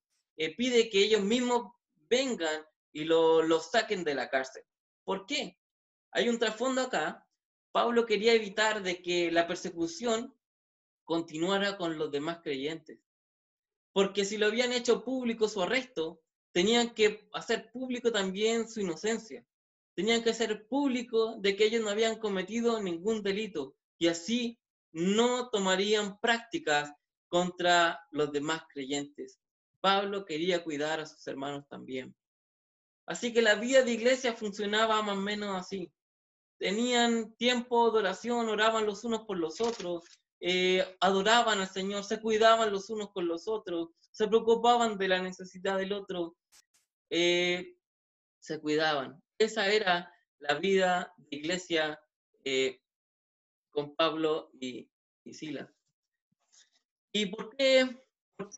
pide que ellos mismos vengan y los saquen de la cárcel. ¿Por qué? Hay un trasfondo acá. Pablo quería evitar de que la persecución continuara con los demás creyentes. Porque si lo habían hecho público su arresto, tenían que hacer público también su inocencia. Tenían que hacer público de que ellos no habían cometido ningún delito y así no tomarían prácticas contra los demás creyentes. Pablo quería cuidar a sus hermanos también. Así que la vida de iglesia funcionaba más o menos así. tenían tiempo de oración, oraban los unos por los otros, adoraban al Señor, se cuidaban los unos con los otros, se preocupaban de la necesidad del otro, se cuidaban. Esa era la vida de iglesia con Pablo y Silas. ¿Y por qué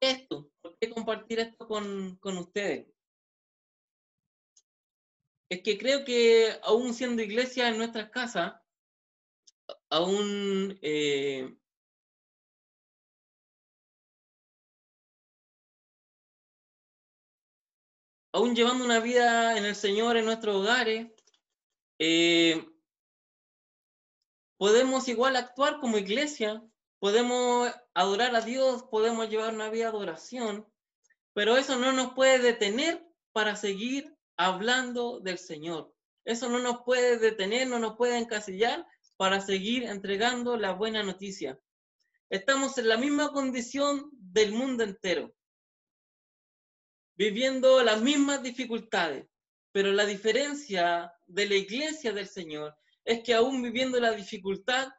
esto? ¿Por qué compartir esto con ustedes? Es que creo que aún siendo iglesia en nuestras casas, aún llevando una vida en el Señor en nuestros hogares, podemos igual actuar como iglesia, podemos adorar a Dios, podemos llevar una vida de oración, pero eso no nos puede detener para seguir hablando del Señor. Eso no nos puede detener, no nos puede encasillar para seguir entregando la buena noticia. Estamos en la misma condición del mundo entero, viviendo las mismas dificultades, pero la diferencia de la iglesia del Señor es que aún viviendo la dificultad,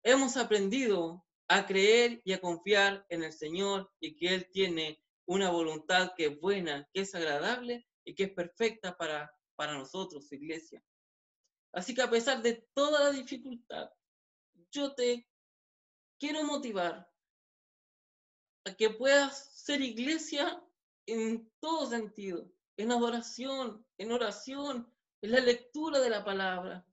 hemos aprendido a creer y a confiar en el Señor y que Él tiene una voluntad que es buena, que es agradable y que es perfecta para nosotros, su iglesia. Así que a pesar de toda la dificultad, yo te quiero motivar a que puedas ser iglesia en todo sentido, en adoración, en oración, en la lectura de la palabra.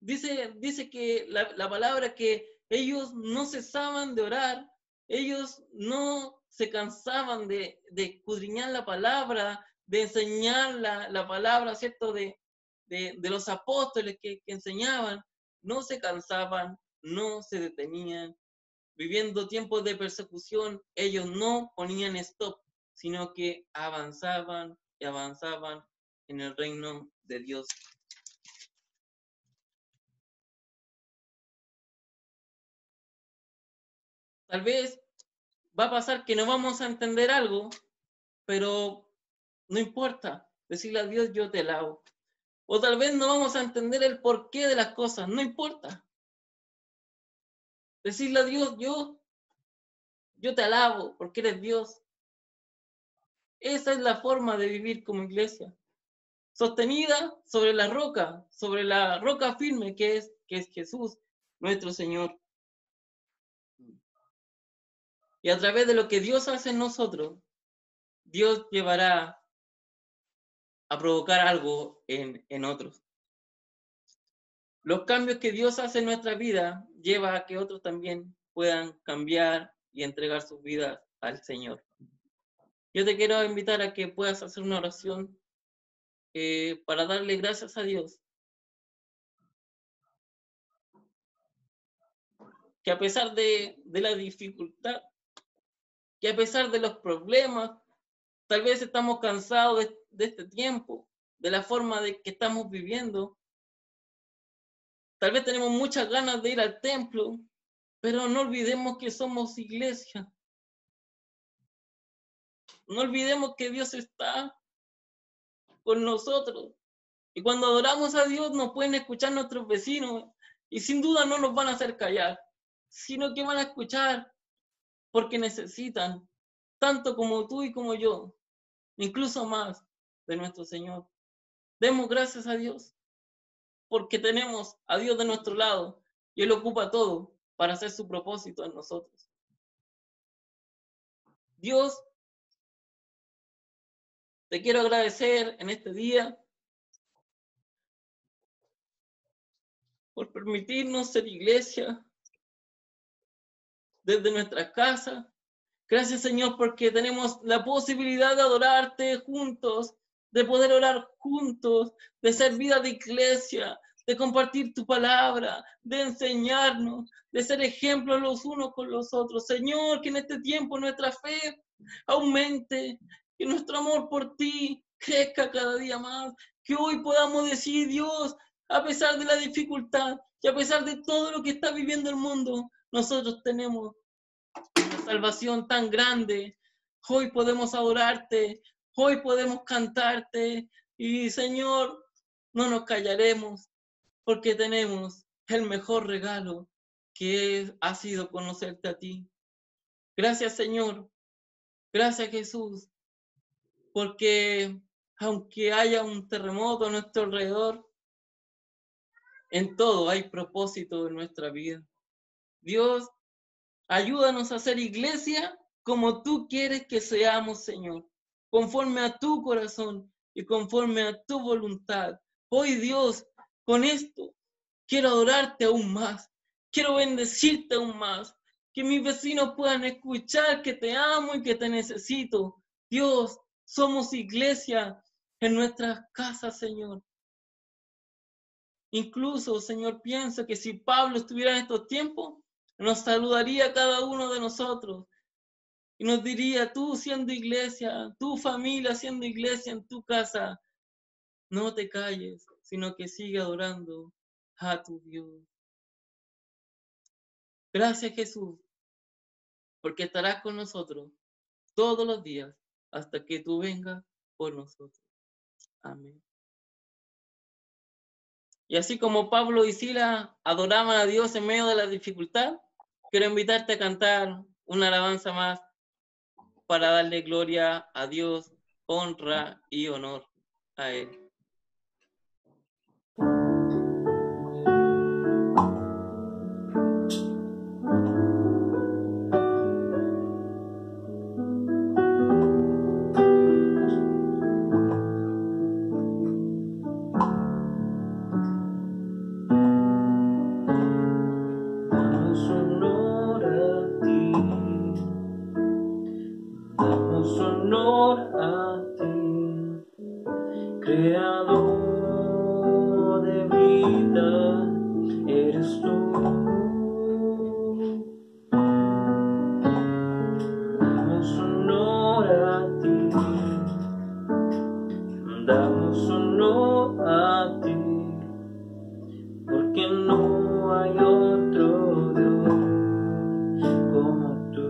Dice que la palabra que ellos no cesaban de orar, ellos no se cansaban de escudriñar la palabra, de enseñar la palabra, ¿cierto? De los apóstoles que enseñaban, no se cansaban, no se detenían. Viviendo tiempos de persecución, ellos no ponían stop, sino que avanzaban y avanzaban en el reino de Dios. Tal vez va a pasar que no vamos a entender algo, pero no importa. Decirle a Dios, yo te alabo. O tal vez no vamos a entender el porqué de las cosas, no importa. Decirle a Dios, yo te alabo porque eres Dios. Esa es la forma de vivir como iglesia. Sostenida sobre la roca firme que es Jesús, nuestro Señor. Y a través de lo que Dios hace en nosotros, Dios llevará a provocar algo en otros. Los cambios que Dios hace en nuestra vida lleva a que otros también puedan cambiar y entregar sus vidas al Señor. Yo te quiero invitar a que puedas hacer una oración para darle gracias a Dios. Que a pesar de la dificultad, que a pesar de los problemas, tal vez estamos cansados de este tiempo, de la forma de que estamos viviendo. Tal vez tenemos muchas ganas de ir al templo, pero no olvidemos que somos iglesia. No olvidemos que Dios está con nosotros. Y cuando adoramos a Dios nos pueden escuchar nuestros vecinos y sin duda no nos van a hacer callar, sino que van a escuchar porque necesitan, tanto como tú y como yo, incluso más de nuestro Señor. Demos gracias a Dios porque tenemos a Dios de nuestro lado y Él ocupa todo para hacer su propósito en nosotros. Dios, te quiero agradecer en este día por permitirnos ser iglesia desde nuestra casa. Gracias, Señor, porque tenemos la posibilidad de adorarte juntos, de poder orar juntos, de ser vida de iglesia, de compartir tu palabra, de enseñarnos, de ser ejemplos los unos con los otros. Señor, que en este tiempo nuestra fe aumente, que nuestro amor por ti crezca cada día más, que hoy podamos decir, Dios, a pesar de la dificultad y a pesar de todo lo que está viviendo el mundo, nosotros tenemos una salvación tan grande. Hoy podemos adorarte, hoy podemos cantarte y Señor, no nos callaremos. porque tenemos el mejor regalo que ha sido conocerte a ti. Gracias, Señor. Gracias, Jesús, porque aunque haya un terremoto a nuestro alrededor, en todo hay propósito en nuestra vida. Dios, ayúdanos a ser iglesia como tú quieres que seamos, Señor, conforme a tu corazón y conforme a tu voluntad. Hoy, Dios, con esto quiero adorarte aún más, quiero bendecirte aún más, que mis vecinos puedan escuchar que te amo y que te necesito. Dios, somos iglesia en nuestras casas, Señor. Incluso, Señor, pienso que si Pablo estuviera en estos tiempos, nos saludaría a cada uno de nosotros y nos diría, tú siendo iglesia, tu familia siendo iglesia en tu casa, no te calles, sino que sigue adorando a tu Dios. Gracias, Jesús, porque estarás con nosotros todos los días hasta que tú vengas por nosotros. Amén. Y así como Pablo y Silas adoraban a Dios en medio de la dificultad, quiero invitarte a cantar una alabanza más para darle gloria a Dios, honra y honor a Él. Damos honor a ti, damos honor a ti, creador de vida, eres tú. Damos honor a ti, damos honor a ti, porque no hay otro Dios como tú.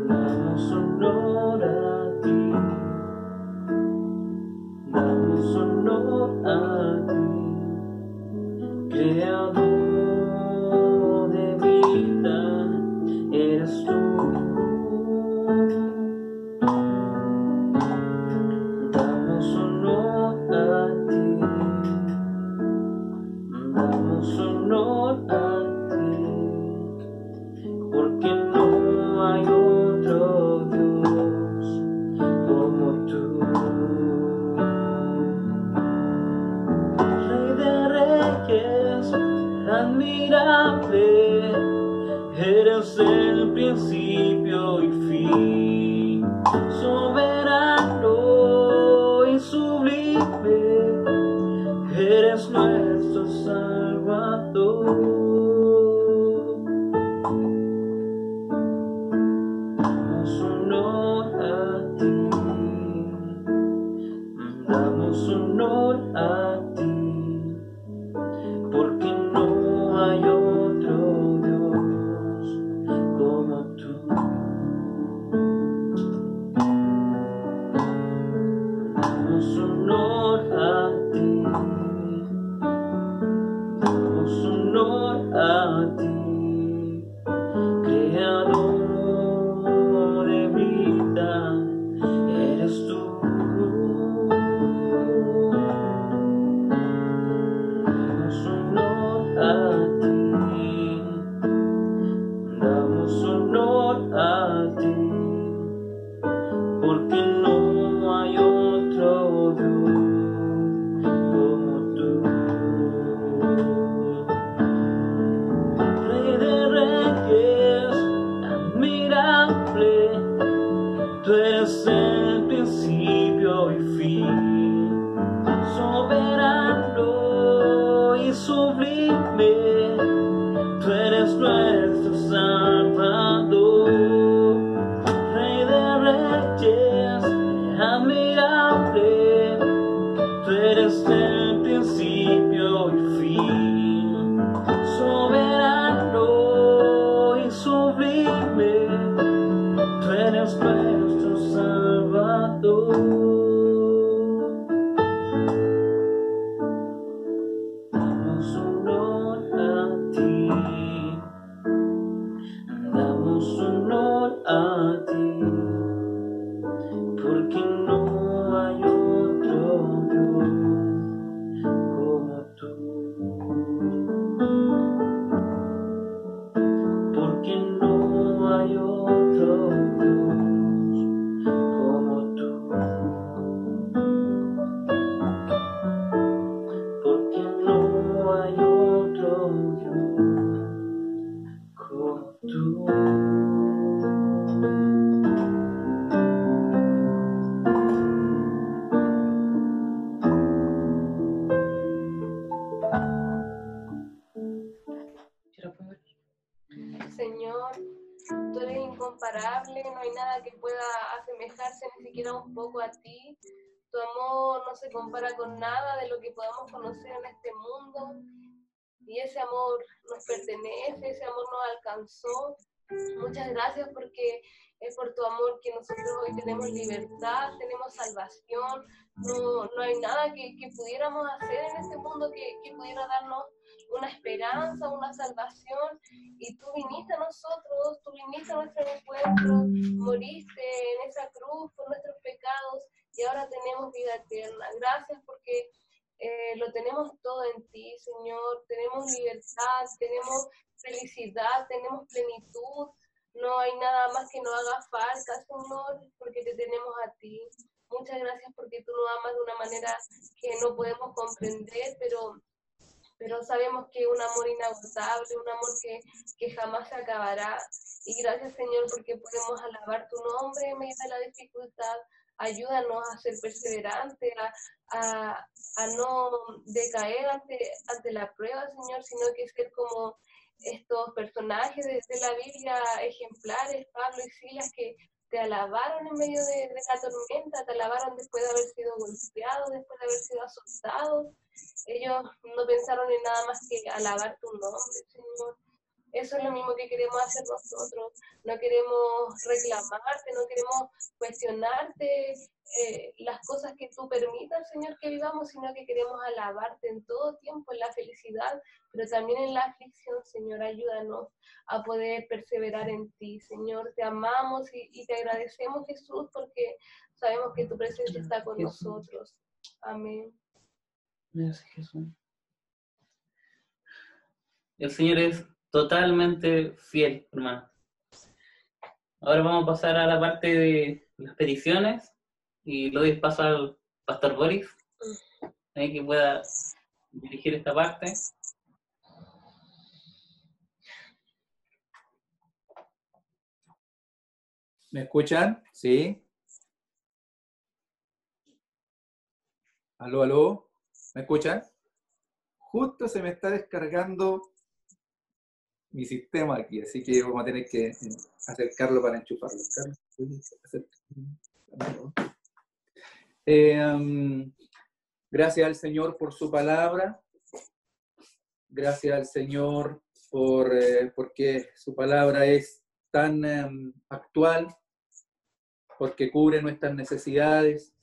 Damos honor a ti, damos honor a ti, creador de vida, eres tú. Damos honor a ti, damos honor a ti, porque no hay otro Dios como tú. Rey de reyes, admirable, eres el principio y fin, soberano y sublime, eres nuestro Salvador. Damos honor a ti, damos honor a ti, porque no hay otro Dios como tú. Damos honor a ti, damos honor a ti, creador de vida, eres tú. Damos honor a ti, damos honor a ti, porque no hay otro Dios como tú. Rey de reyes, admirable, tú eres el principio y fin, soberano y sublime, tú eres nuestro Salvador. Rey de reyes, admirable, tú eres el principio y fin, soberano y sublime, tú eres nuestro Salvador. damos honor a ti, porque no hay otro Dios como tú, porque no hay otro Dios como tú, porque no hay otro Dios como tú. Señor, tú eres incomparable, no hay nada que pueda asemejarse ni siquiera un poco a ti. Tu amor no se compara con nada de lo que podamos conocer en este mundo. Y ese amor nos pertenece, ese amor nos alcanzó. Muchas gracias porque es por tu amor que nosotros hoy tenemos libertad, tenemos salvación. No hay nada que pudiéramos hacer en este mundo que pudiera darnos una esperanza, una salvación. Y tú viniste a nosotros, tú viniste a nuestro encuentro, moriste en esa cruz por nuestros pecados y ahora tenemos vida eterna. Gracias porque lo tenemos todo en ti, Señor. Tenemos libertad, tenemos felicidad, tenemos plenitud. No hay nada más que nos haga falta, Señor, porque te tenemos a ti. Muchas gracias porque tú nos amas de una manera que no podemos comprender, pero sabemos que es un amor inagotable, un amor que jamás se acabará. Y gracias, Señor, porque podemos alabar tu nombre en medio de la dificultad. Ayúdanos a ser perseverantes, a no decaer ante la prueba, Señor, sino que ser como estos personajes de la Biblia ejemplares, Pablo y Silas, que te alabaron en medio de la tormenta, te alabaron después de haber sido golpeados, después de haber sido azotados. Ellos no pensaron en nada más que alabar tu nombre, Señor. Eso es lo mismo que queremos hacer nosotros. No queremos reclamarte, no queremos cuestionarte las cosas que tú permitas, Señor, que vivamos, sino que queremos alabarte en todo tiempo, en la felicidad, pero también en la aflicción, Señor. Ayúdanos a poder perseverar en ti, Señor. Te amamos y te agradecemos, Jesús, porque sabemos que tu presencia está con nosotros. Amén. Gracias, Jesús. El Señor es totalmente fiel, hermano. Ahora vamos a pasar a la parte de las peticiones y lo doy paso al Pastor Boris, que pueda dirigir esta parte. ¿Me escuchan? ¿Sí? ¿Aló, aló? ¿Me escuchan? Justo se me está descargando mi sistema aquí, así que vamos a tener que acercarlo para enchufarlo. Gracias al Señor por su palabra. Gracias al Señor porque su palabra es tan actual, porque cubre nuestras necesidades.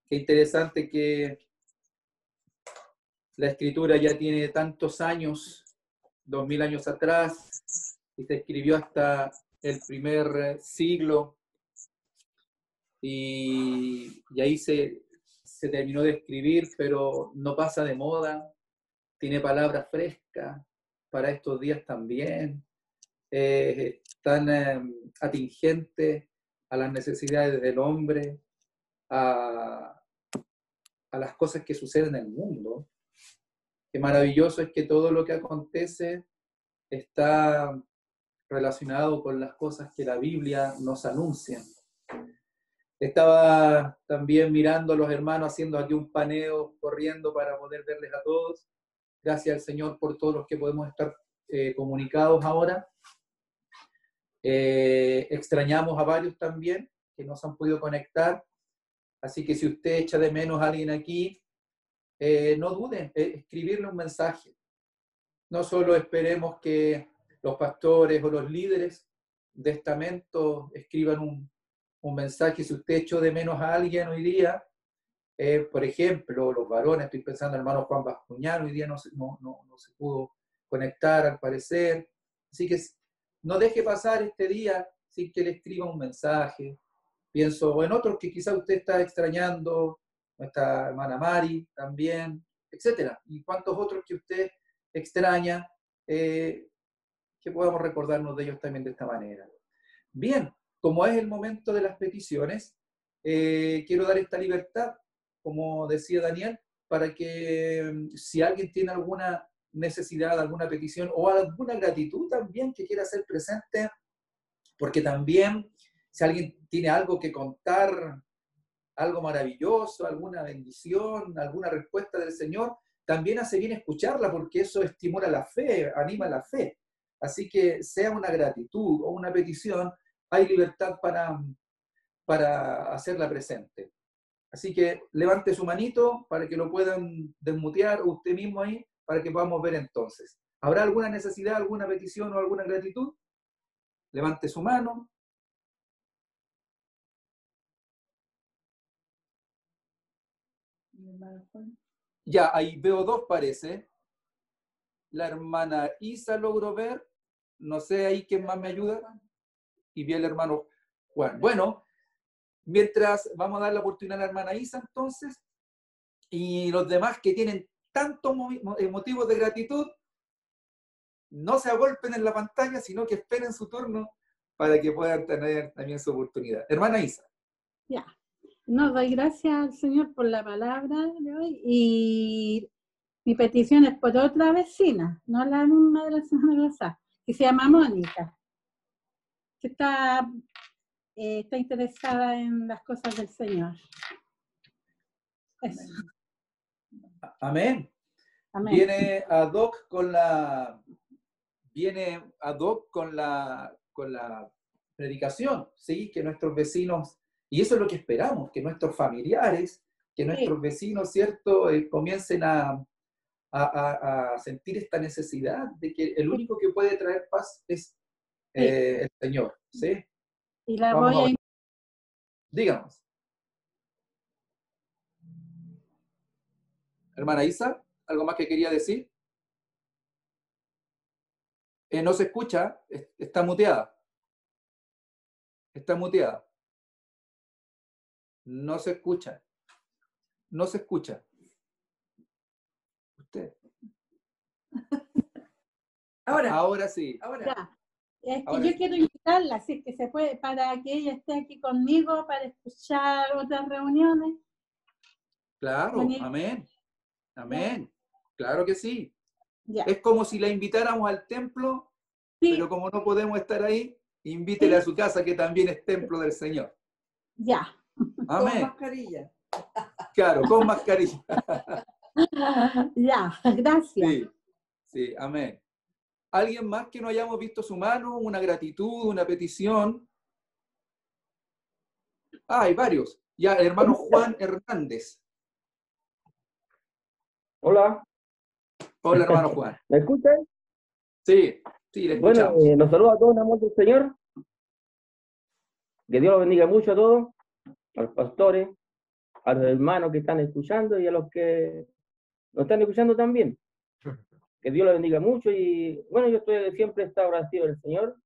Qué interesante que la Escritura ya tiene tantos años, 2000 años atrás, y se escribió hasta el primer siglo, y ahí se terminó de escribir, pero no pasa de moda, tiene palabras frescas para estos días también, tan atingente a las necesidades del hombre, a las cosas que suceden en el mundo. Qué maravilloso es que todo lo que acontece está relacionado con las cosas que la Biblia nos anuncia. Estaba también mirando a los hermanos haciendo aquí un paneo, corriendo para poder verles a todos. Gracias al Señor por todos los que podemos estar comunicados ahora. Extrañamos a varios también que no se han podido conectar. Así que si usted echa de menos a alguien aquí, no duden en escribirle un mensaje. No solo esperemos que los pastores o los líderes de estamento escriban un mensaje. Si usted echó de menos a alguien hoy día, por ejemplo, los varones, estoy pensando en el hermano Juan Bascuñán, hoy día no se pudo conectar al parecer. Así que no deje pasar este día sin que le escriba un mensaje. Pienso en otros que quizá usted está extrañando, nuestra hermana Mari también, etcétera. Y cuántos otros que usted extraña, que podamos recordarnos de ellos también de esta manera. Bien, como es el momento de las peticiones, quiero dar esta libertad, como decía Daniel, para que si alguien tiene alguna necesidad, alguna petición o alguna gratitud también que quiera hacer presente, porque también si alguien tiene algo que contar, algo maravilloso, alguna bendición, alguna respuesta del Señor, también hace bien escucharla porque eso estimula la fe, anima la fe. Así que sea una gratitud o una petición, hay libertad para hacerla presente. Así que levante su manito para que lo puedan desmutear usted mismo ahí, para que podamos ver entonces. ¿Habrá alguna necesidad, alguna petición o alguna gratitud? Levante su mano. Ya, ahí veo dos, parece. La hermana Isa logro ver. No sé ahí quién más me ayuda. Y vi el hermano Juan. Bueno, mientras vamos a dar la oportunidad a la hermana Isa entonces. Y los demás que tienen tantos motivos de gratitud, no se agolpen en la pantalla, sino que esperen su turno para que puedan tener también su oportunidad. Hermana Isa. Ya. No, doy gracias al Señor por la palabra de hoy y mi petición es por otra vecina, no la misma de la semana pasada, que se llama Mónica, que está interesada en las cosas del Señor. Eso. Amén. Amén. Viene ad hoc con la predicación, ¿sí? Que nuestros vecinos, y eso es lo que esperamos, que nuestros familiares, que nuestros vecinos, ¿cierto?, comiencen a sentir esta necesidad de que el único que puede traer paz es el Señor, ¿sí? Y la Vamos voy a... Díganos. Hermana Isa, ¿algo más que quería decir? No se escucha, está muteada. Está muteada. No se escucha. No se escucha. Usted. Ahora sí. Ya. Es que Ahora yo sí. quiero invitarla, así es que se puede, para que ella esté aquí conmigo, para escuchar otras reuniones. Claro, Venir. amén. Amén. Claro que sí. Ya. Es como si la invitáramos al templo, Sí. pero como no podemos estar ahí, invítele a su casa que también es templo del Señor. Ya. Amén. Con mascarilla. Claro, con mascarilla. Ya, gracias. Sí, sí, amén. ¿Alguien más que no hayamos visto su mano? ¿Una gratitud, una petición? Ah, hay varios. Ya, el hermano Juan Hernández. Hola. Hola, hermano Juan. ¿Me escuchan? Sí, sí, le Bueno, escuchamos. los saludo a todos en el amor del Señor. Que Dios los bendiga mucho a todos, a los pastores, a los hermanos que están escuchando y a los que nos están escuchando también. Que Dios los bendiga mucho y bueno, yo siempre he estado agradecido del Señor.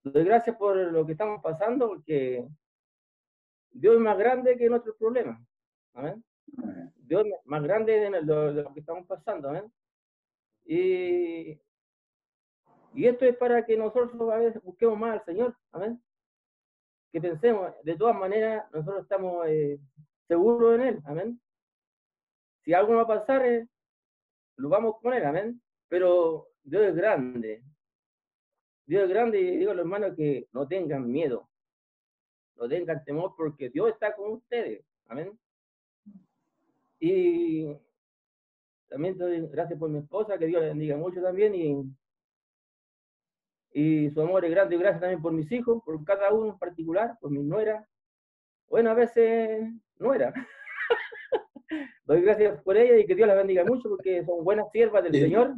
Doy gracias por lo que estamos pasando porque Dios es más grande que nuestros problemas. ¿Amén? Dios es más grande de lo que estamos pasando. ¿Amén? Y esto es para que nosotros a veces busquemos más al Señor. Amén. Que pensemos, de todas maneras, nosotros estamos seguros en Él. Amén. Si algo no va a pasar, lo vamos con Él. Amén. Pero Dios es grande. Dios es grande y digo a los hermanos que no tengan miedo. No tengan temor porque Dios está con ustedes. Amén. Y también doy gracias por mi esposa, que Dios le bendiga mucho también. Y su amor es grande y gracias también por mis hijos, por cada uno en particular, por mis nueras. Bueno, a veces nuera. Doy gracias por ella y que Dios las bendiga mucho porque son buenas siervas del Señor.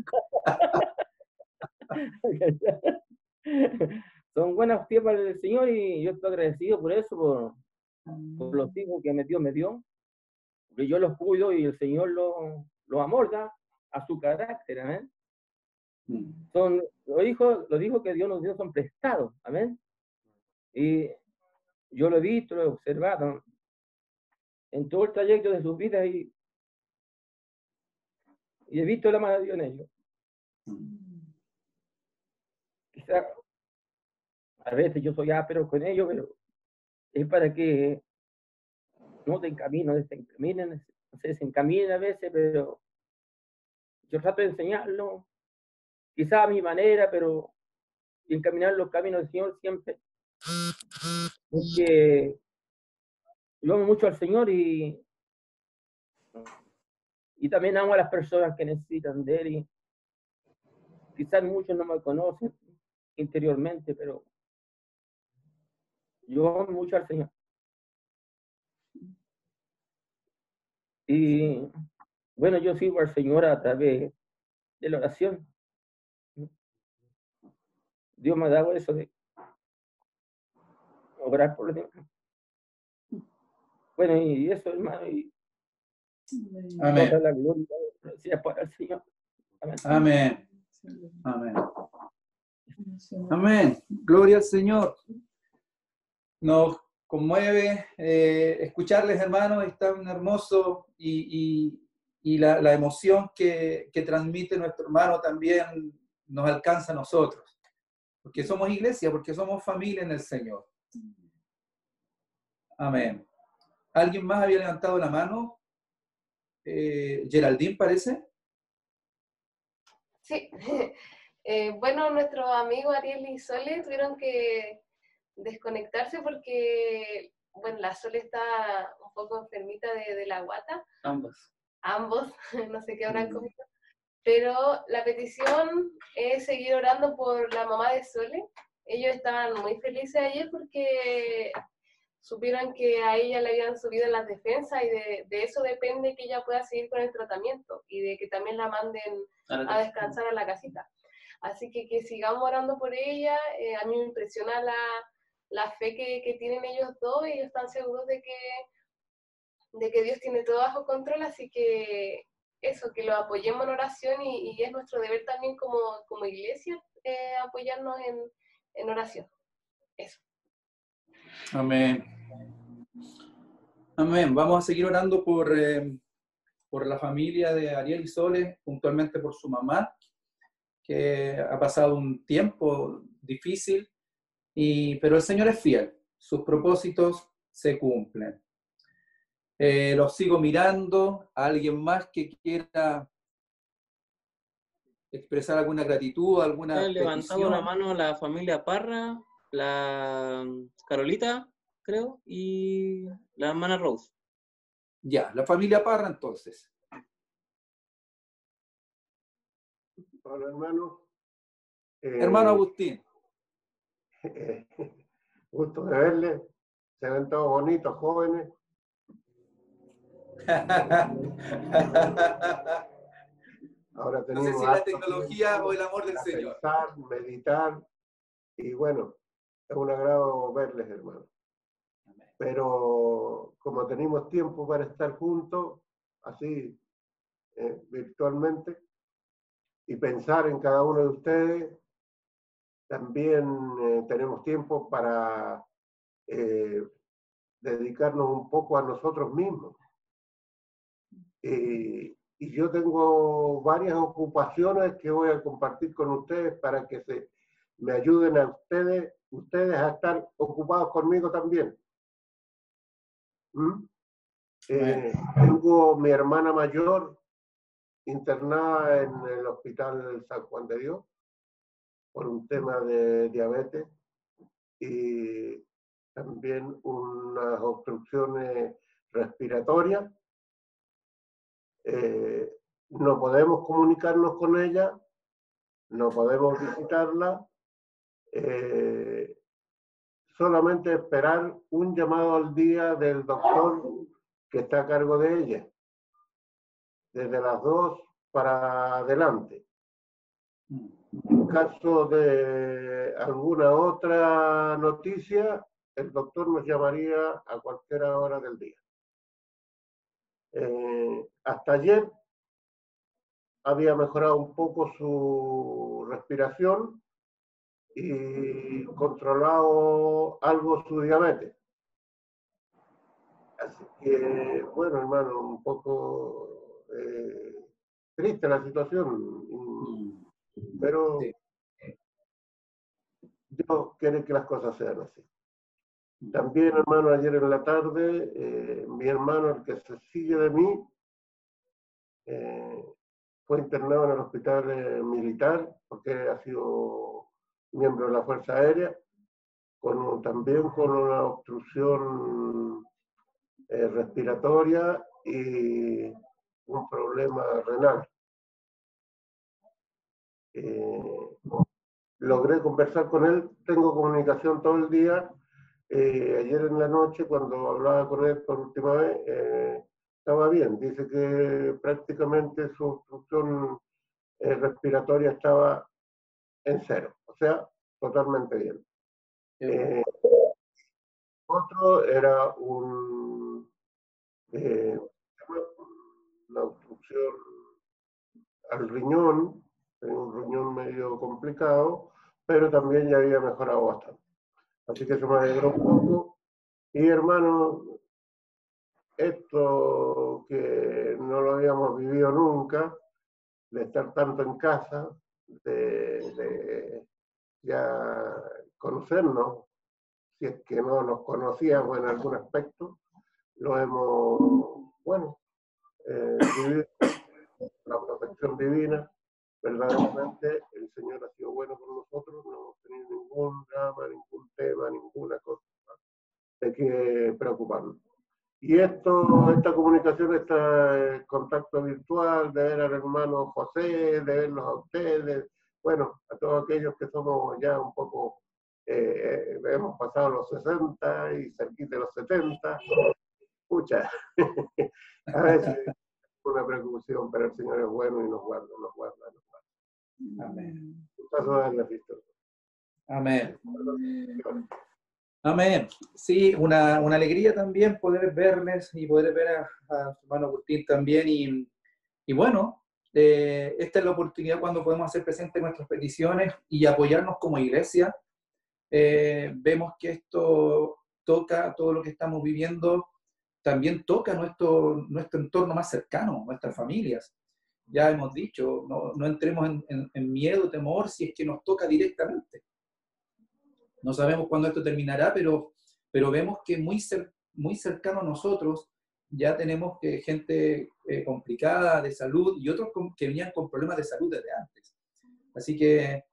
Son buenas siervas del Señor y yo estoy agradecido por eso, por los hijos que Dios me dio. Porque yo los cuido y el Señor los amolda a su carácter. ¿Eh? Los hijos que Dios nos dio son prestados, amén. Y yo lo he visto, lo he observado en todo el trayecto de sus vidas y he visto la mano de Dios en ellos. Quizá a veces yo soy áspero con ellos, pero es para que no se desencaminen a veces, pero yo trato de enseñarlo, quizá a mi manera, pero encaminar los caminos del Señor siempre. Porque yo amo mucho al Señor y también amo a las personas que necesitan de Él. Y quizás muchos no me conocen interiormente, pero yo amo mucho al Señor. Y bueno, yo sirvo al Señor a través de la oración. Dios me ha dado eso de orar por los demás. Bueno, y eso, hermano, y Amén. toda la gloria sea para el Señor. Amén. Amén. Amén. Gloria al Señor. Nos conmueve escucharles, hermanos, es tan hermoso y la emoción que transmite nuestro hermano también nos alcanza a nosotros. Porque somos iglesia, porque somos familia en el Señor. Amén. ¿Alguien más había levantado la mano? Geraldine, parece. Sí. Bueno, nuestros amigos Ariel y Sole tuvieron que desconectarse porque, bueno, la Sole está un poco enfermita de la guata. Ambos. Ambos, no sé qué habrán comido. Pero la petición es seguir orando por la mamá de Sole. Ellos estaban muy felices ayer porque supieron que a ella le habían subido las defensas y de eso depende que ella pueda seguir con el tratamiento y de que también la manden a descansar a la casita. Así que sigamos orando por ella. A mí me impresiona la fe que tienen ellos dos y ellos están seguros de que Dios tiene todo bajo control, así que eso, que lo apoyemos en oración y es nuestro deber también como iglesia apoyarnos en oración. Eso. Amén. Amén. Vamos a seguir orando por la familia de Ariel y Sole, puntualmente por su mamá, que ha pasado un tiempo difícil, pero el Señor es fiel. Sus propósitos se cumplen. Los sigo mirando. ¿Alguien más que quiera expresar alguna gratitud, alguna levantado petición? la mano la familia Parra, la Carolita, creo, y la hermana Rose. Ya, la familia Parra entonces. Hola, hermano. Hermano Agustín. Gusto de verle. Se ven todos bonitos, jóvenes. Ahora No tenemos sé si la harto tecnología tiempo o el amor del para Señor. pensar, meditar, y bueno, es un agrado verles, hermano. Pero como tenemos tiempo para estar juntos, así virtualmente, y pensar en cada uno de ustedes, también tenemos tiempo para dedicarnos un poco a nosotros mismos. Y yo tengo varias ocupaciones que voy a compartir con ustedes para que me ayuden a ustedes a estar ocupados conmigo también. Tengo mi hermana mayor internada en el Hospital San Juan de Dios por un tema de diabetes y también unas obstrucciones respiratorias. No podemos comunicarnos con ella, no podemos visitarla, solamente esperar un llamado al día del doctor que está a cargo de ella, desde las 2 para adelante. En caso de alguna otra noticia, el doctor nos llamaría a cualquier hora del día. Hasta ayer había mejorado un poco su respiración y controlado algo su diabetes. Así que, bueno, hermano, un poco triste la situación, pero Sí. Dios quiere que las cosas sean así. También, hermano, ayer en la tarde, mi hermano, el que se sigue de mí, fue internado en el hospital militar porque ha sido miembro de la Fuerza Aérea, también con una obstrucción respiratoria y un problema renal. Logré conversar con él, tengo comunicación todo el día. Ayer en la noche, cuando hablaba con él por última vez, estaba bien. Dice que prácticamente su obstrucción respiratoria estaba en cero, o sea, totalmente bien. Otro era una obstrucción al riñón, un riñón medio complicado, pero también ya había mejorado bastante. Así que eso me alegró un poco. Y hermano, esto que no lo habíamos vivido nunca, de estar tanto en casa, de ya conocernos, si es que no nos conocíamos en algún aspecto, lo hemos, bueno, vivido la protección divina. Verdaderamente el Señor ha sido bueno con nosotros, no hemos tenido ningún drama, ningún tema, ninguna cosa de que preocuparnos. Y esta comunicación, este contacto virtual, de ver al hermano José, de verlos a ustedes, bueno, a todos aquellos que somos ya un poco, hemos pasado los 60 y cerquita de los 70, escucha, a veces es una preocupación, pero el Señor es bueno y nos guarda, nos guarda, nos guarda. Amén. Un paso a darle, Víctor. Amén. Amén. Sí, una alegría también poder verles y poder ver a su hermano Agustín también. Y bueno, esta es la oportunidad cuando podemos hacer presentes nuestras peticiones y apoyarnos como iglesia. Vemos que esto toca, todo lo que estamos viviendo, también toca nuestro entorno más cercano, nuestras familias. Ya hemos dicho, no entremos en miedo, temor, si es que nos toca directamente. No sabemos cuándo esto terminará, pero vemos que muy cercano a nosotros ya tenemos gente complicada de salud y otros que venían con problemas de salud desde antes. Así que,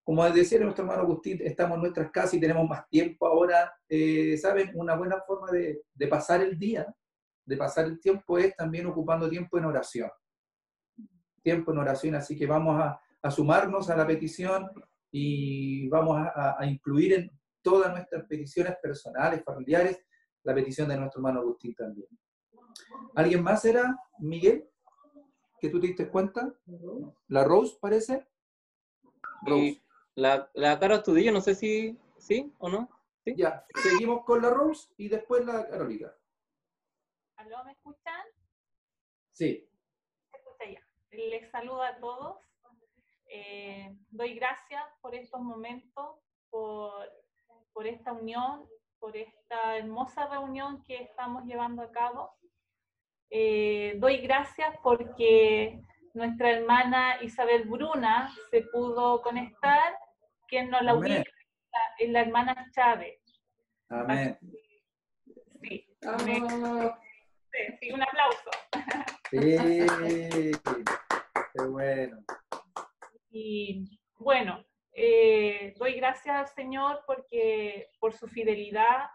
como decía nuestro hermano Agustín, estamos en nuestras casas y tenemos más tiempo ahora. ¿Saben? Una buena forma de pasar el día, de pasar el tiempo, es también ocupando tiempo en oración. Tiempo en oración, así que vamos a sumarnos a la petición y vamos a incluir en todas nuestras peticiones personales, familiares, la petición de nuestro hermano Agustín también. ¿Alguien más era, Miguel? ¿Que tú te diste cuenta? ¿La Rose parece? Rose. La Cara Astudillo, no sé si sí o no. ¿Sí? Ya, seguimos con la Rose y después la Carolina. ¿Aló, me escuchan? Sí. Se escucha ya. Les saludo a todos. Doy gracias por estos momentos, por esta unión, por esta hermosa reunión que estamos llevando a cabo. Doy gracias porque nuestra hermana Isabel Bruna se pudo conectar, quien nos la ubica es la hermana Chávez. Amén. Sí, sí, un aplauso. Sí, qué bueno. Y bueno, doy gracias al Señor por su fidelidad,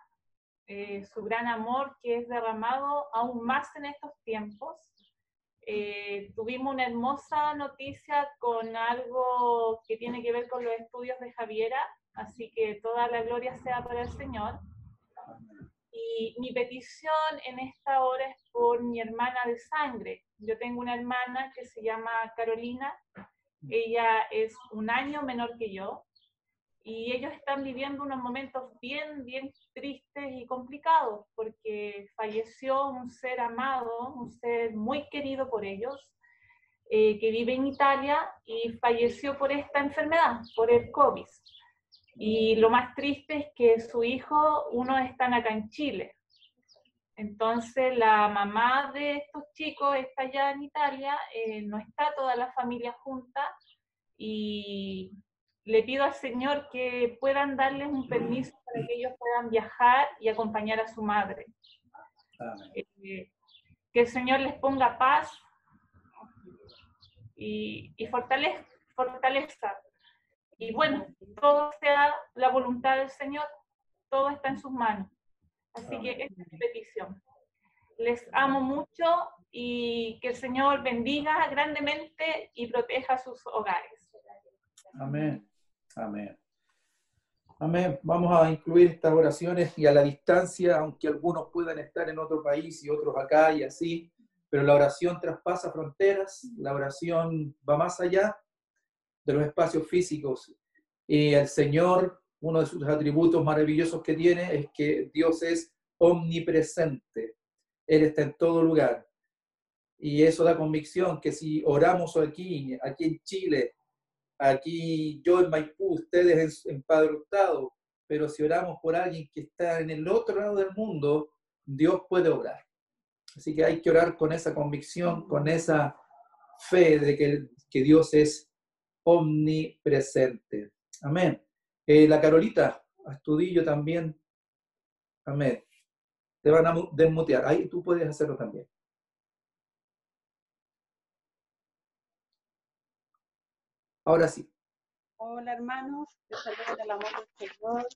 su gran amor que es derramado aún más en estos tiempos. Tuvimos una hermosa noticia con algo que tiene que ver con los estudios de Javiera, así que toda la gloria sea para el Señor. Y mi petición en esta hora es por mi hermana de sangre. Yo tengo una hermana que se llama Carolina. Ella es un año menor que yo y ellos están viviendo unos momentos bien tristes y complicados porque falleció un ser amado, un ser muy querido por ellos. que vive en Italia y falleció por esta enfermedad, por el COVID. Y lo más triste es que su hijo, uno están acá en Chile. Entonces la mamá de estos chicos está allá en Italia, no está toda la familia junta, y le pido al Señor que puedan darles un permiso para que ellos puedan viajar y acompañar a su madre. Que el Señor les ponga paz y fortaleza. Y bueno, todo sea la voluntad del Señor, todo está en sus manos. Así que esta es mi petición. Les amo mucho y que el Señor bendiga grandemente y proteja sus hogares. Amén. Amén. Amén. Vamos a incluir estas oraciones y a la distancia, aunque algunos puedan estar en otro país y otros acá y así, pero la oración traspasa fronteras, la oración va más allá de los espacios físicos. Y el Señor, uno de sus atributos maravillosos que tiene es que Dios es omnipresente. Él está en todo lugar. Y eso da convicción que si oramos aquí en Chile, aquí yo en Maipú, ustedes en Padre Hurtado, pero si oramos por alguien que está en el otro lado del mundo, Dios puede obrar. Así que hay que orar con esa convicción, con esa fe de que Dios es omnipresente. Amén. La Carolita Astudillo también. Amén. Te van a desmutear. Ahí tú puedes hacerlo también. Ahora sí. Hola hermanos, te saludo en el amor del Señor.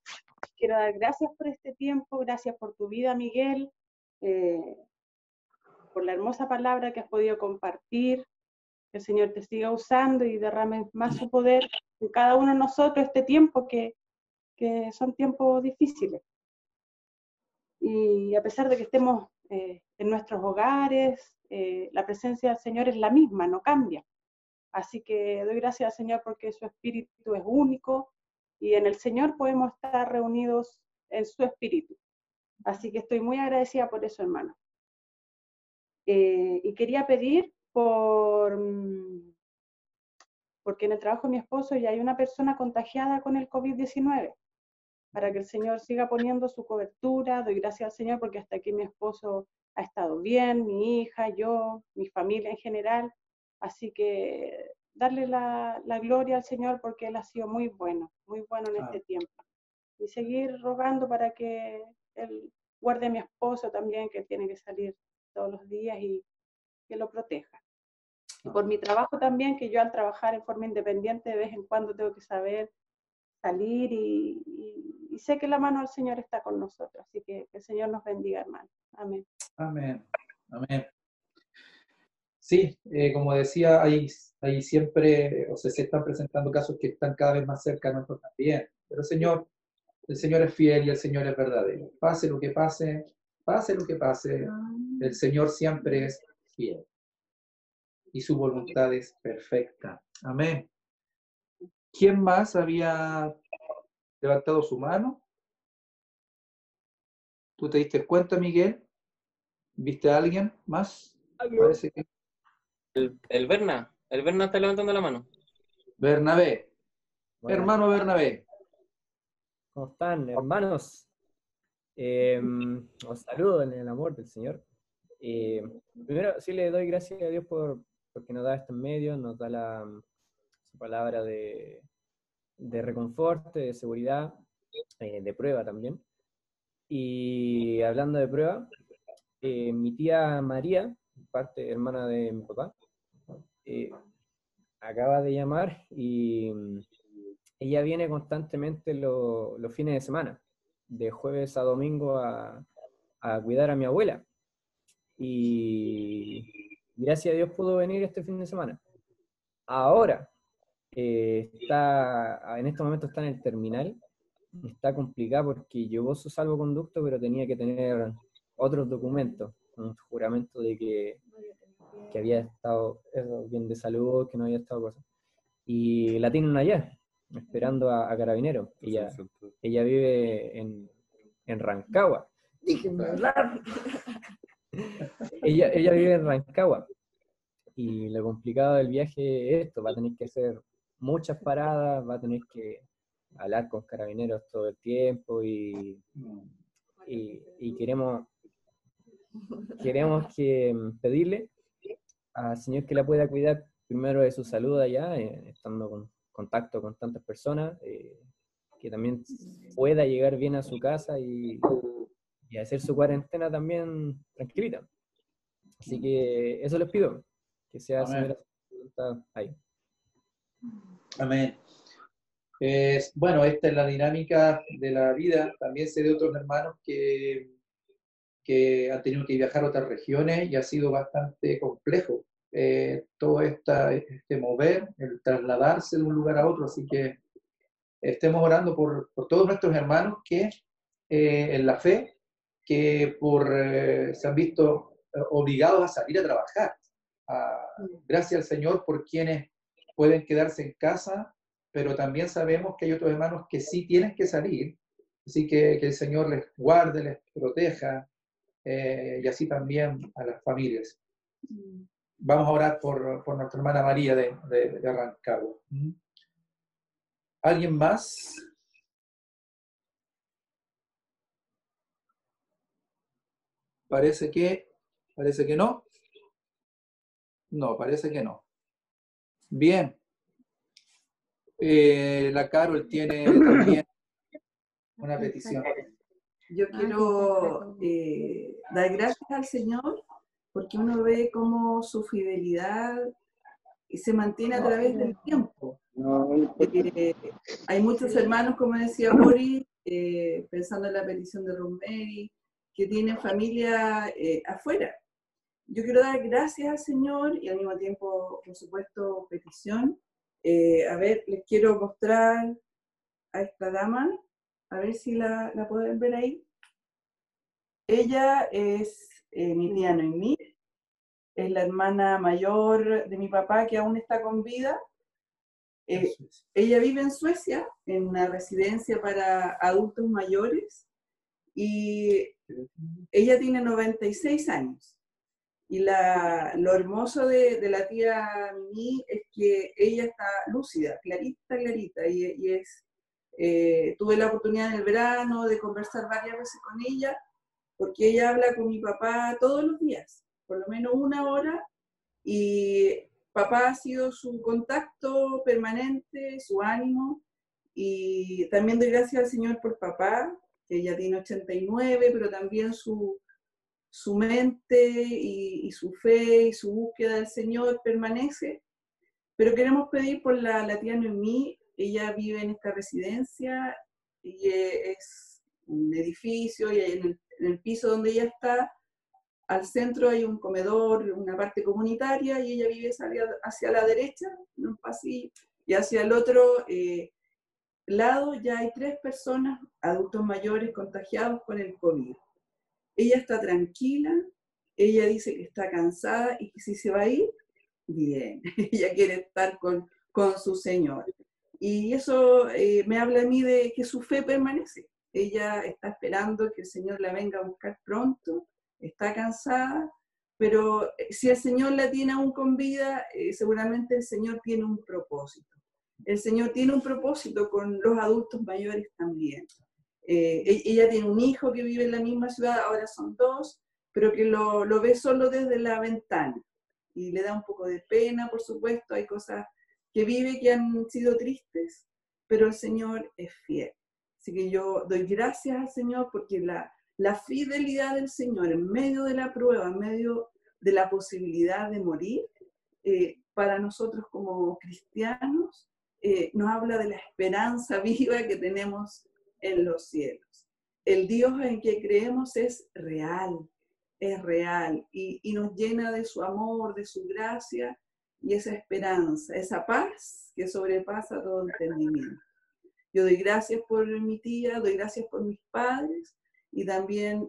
Quiero dar gracias por este tiempo, gracias por tu vida, Miguel, por la hermosa palabra que has podido compartir. Que el Señor te siga usando y derrame más su poder en cada uno de nosotros este tiempo que son tiempos difíciles. Y a pesar de que estemos en nuestros hogares, la presencia del Señor es la misma, no cambia. Así que doy gracias al Señor porque su espíritu es único y en el Señor podemos estar reunidos en su espíritu. Así que estoy muy agradecida por eso, hermano. Y quería pedir porque en el trabajo de mi esposo ya hay una persona contagiada con el COVID-19, para que el Señor siga poniendo su cobertura. Doy gracias al Señor porque hasta aquí mi esposo ha estado bien, mi hija, yo, mi familia en general. Así que darle la gloria al Señor porque Él ha sido muy bueno en este tiempo. Y seguir rogando para que Él guarde a mi esposo también, que tiene que salir todos los días, y que lo proteja. Y por mi trabajo también, que yo al trabajar en forma independiente de vez en cuando tengo que saber salir y sé que la mano del Señor está con nosotros. Así que el Señor nos bendiga, hermano. Amén. Amén. Amén. Sí, como decía, hay siempre, o sea, se están presentando casos que están cada vez más cerca de nosotros también. Pero el Señor es fiel y el Señor es verdadero. Pase lo que pase, el Señor siempre es fiel. Y su voluntad es perfecta. Amén. ¿Quién más había levantado su mano? ¿Tú te diste cuenta, Miguel? ¿Viste a alguien más? Parece que... El Berna está levantando la mano. Bernabé. Bueno. Hermano Bernabé. ¿Cómo están, hermanos? Os saludo en el amor del Señor. Primero, sí le doy gracias a Dios porque nos da estos medios, nos da su palabra de reconforte, de seguridad, de prueba también. Y hablando de prueba, mi tía María, parte hermana de mi papá, acaba de llamar y ella viene constantemente los fines de semana, de jueves a domingo a cuidar a mi abuela. Y gracias a Dios pudo venir este fin de semana. Ahora, en este momento está en el terminal, está complicada porque llevó su salvoconducto, pero tenía que tener otros documentos, un juramento de que había estado bien de salud, que no había estado cosas. Y la tienen allá, esperando a Carabineros. Ella vive en Rancagua. Déjenme hablar. Ella vive en Rancagua. Y lo complicado del viaje es esto, va a tener que hacer muchas paradas, va a tener que hablar con carabineros todo el tiempo y queremos que pedirle al Señor que la pueda cuidar primero de su salud allá, estando en contacto con tantas personas, que también pueda llegar bien a su casa y hacer su cuarentena también tranquilita. Así que eso les pido, que sea Amén. Señora voluntad ahí. Amén. Bueno, esta es la dinámica de la vida. También sé de otros hermanos que han tenido que viajar a otras regiones y ha sido bastante complejo todo este mover, el trasladarse de un lugar a otro. Así que estemos orando por todos nuestros hermanos que en la fe, que se han visto obligados a salir a trabajar. Gracias al Señor por quienes pueden quedarse en casa, pero también sabemos que hay otros hermanos que sí tienen que salir, así que el Señor les guarde, les proteja, y así también a las familias. Vamos a orar por nuestra hermana María de Rancagua. ¿Alguien más? Parece que no. No, parece que no. Bien. La Carol tiene también una petición. Yo quiero dar gracias al Señor porque uno ve cómo su fidelidad se mantiene a través del tiempo. Hay muchos hermanos, como decía Boris, pensando en la petición de Rosemary, que tienen familia afuera. Yo quiero dar gracias al Señor y al mismo tiempo, por supuesto, petición. A ver, les quiero mostrar a esta dama, a ver si la pueden ver ahí. Ella es mi tía Noemí, es la hermana mayor de mi papá que aún está con vida. Ella vive en Suecia, en una residencia para adultos mayores, y ella tiene 96 años. Y lo hermoso de la tía Mimi es que ella está lúcida, clarita, y tuve la oportunidad en el verano de conversar varias veces con ella, porque ella habla con mi papá todos los días, por lo menos 1 hora, y papá ha sido su contacto permanente, su ánimo, y también doy gracias al Señor por papá, que ella tiene 89, pero también su mente y su fe y su búsqueda del Señor permanece. Pero queremos pedir por la tía Noemí. Ella vive en esta residencia y es un edificio, y en el piso donde ella está, al centro hay un comedor, una parte comunitaria, y ella vive hacia la derecha, en un pasillo, y hacia el otro lado ya hay 3 personas, adultos mayores, contagiados con el COVID. Ella está tranquila, ella dice que está cansada y que si se va a ir, bien, ella quiere estar con su Señor. Y eso me habla a mí de que su fe permanece. Ella está esperando que el Señor la venga a buscar pronto, está cansada, pero si el Señor la tiene aún con vida, seguramente el Señor tiene un propósito. El Señor tiene un propósito con los adultos mayores también. Ella tiene un hijo que vive en la misma ciudad, ahora son 2, pero que lo ve solo desde la ventana. Y le da un poco de pena, por supuesto, hay cosas que vive que han sido tristes, pero el Señor es fiel. Así que yo doy gracias al Señor porque la fidelidad del Señor en medio de la prueba, en medio de la posibilidad de morir, para nosotros como cristianos, nos habla de la esperanza viva que tenemos en los cielos. El Dios en que creemos es real y nos llena de su amor, de su gracia y esa esperanza, esa paz que sobrepasa todo entendimiento. Yo doy gracias por mi tía, doy gracias por mis padres y también